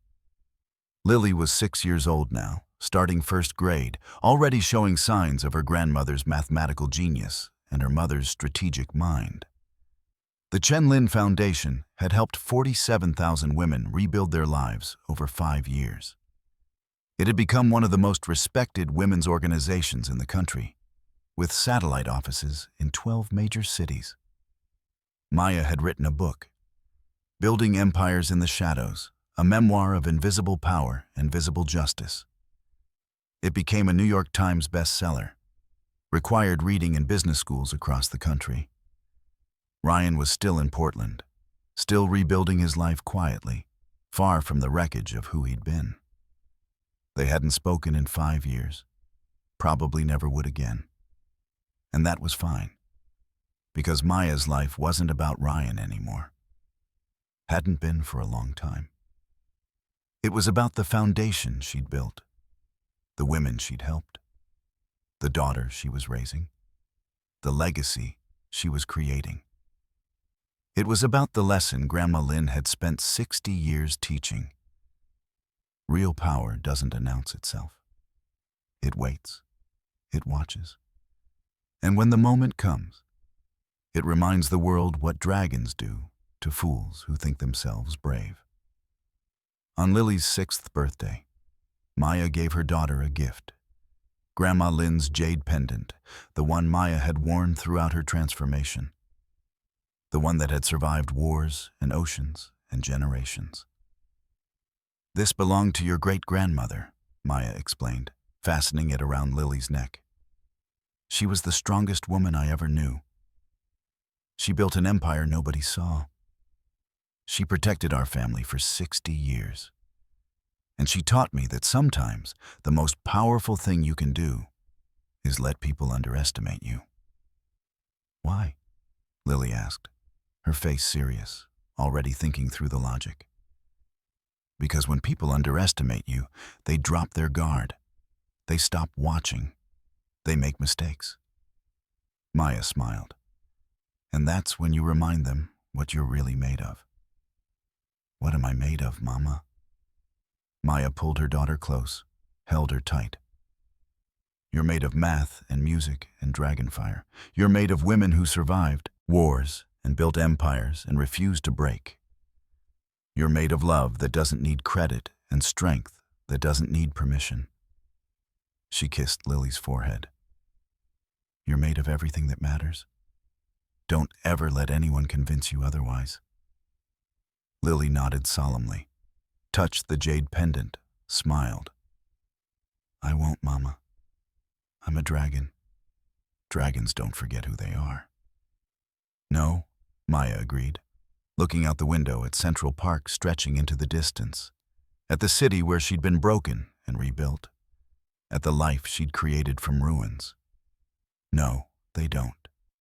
Lily was 6 years old now, starting first grade, already showing signs of her grandmother's mathematical genius and her mother's strategic mind. The Chen Lin Foundation had helped 47,000 women rebuild their lives over 5 years. It had become one of the most respected women's organizations in the country, with satellite offices in 12 major cities. Maya had written a book, Building Empires in the Shadows, a memoir of invisible power and visible justice. It became a New York Times bestseller, required reading in business schools across the country. Ryan was still in Portland, still rebuilding his life quietly, far from the wreckage of who he'd been. They hadn't spoken in 5 years, probably never would again. And that was fine, because Maya's life wasn't about Ryan anymore. Hadn't been for a long time. It was about the foundation she'd built, the women she'd helped, the daughter she was raising, the legacy she was creating. It was about the lesson Grandma Lin had spent 60 years teaching. Real power doesn't announce itself. It waits. It watches. And when the moment comes, it reminds the world what dragons do to fools who think themselves brave. On Lily's 6th birthday, Maya gave her daughter a gift. Grandma Lin's jade pendant, the one Maya had worn throughout her transformation. The one that had survived wars and oceans and generations. This belonged to your great-grandmother, Maya explained, fastening it around Lily's neck. She was the strongest woman I ever knew. She built an empire nobody saw. She protected our family for 60 years. And she taught me that sometimes the most powerful thing you can do is let people underestimate you. Why? Lily asked, her face serious, already thinking through the logic. Because when people underestimate you, they drop their guard. They stop watching. They make mistakes. Maya smiled. And that's when you remind them what you're really made of. What am I made of, Mama? Maya pulled her daughter close, held her tight. You're made of math and music and dragonfire. You're made of women who survived wars and built empires and refused to break. You're made of love that doesn't need credit and strength that doesn't need permission. She kissed Lily's forehead. You're made of everything that matters. Don't ever let anyone convince you otherwise. Lily nodded solemnly, touched the jade pendant, smiled. I won't, Mama. I'm a dragon. Dragons don't forget who they are. No, Maya agreed, looking out the window at Central Park stretching into the distance, at the city where she'd been broken and rebuilt, at the life she'd created from ruins. No, they don't.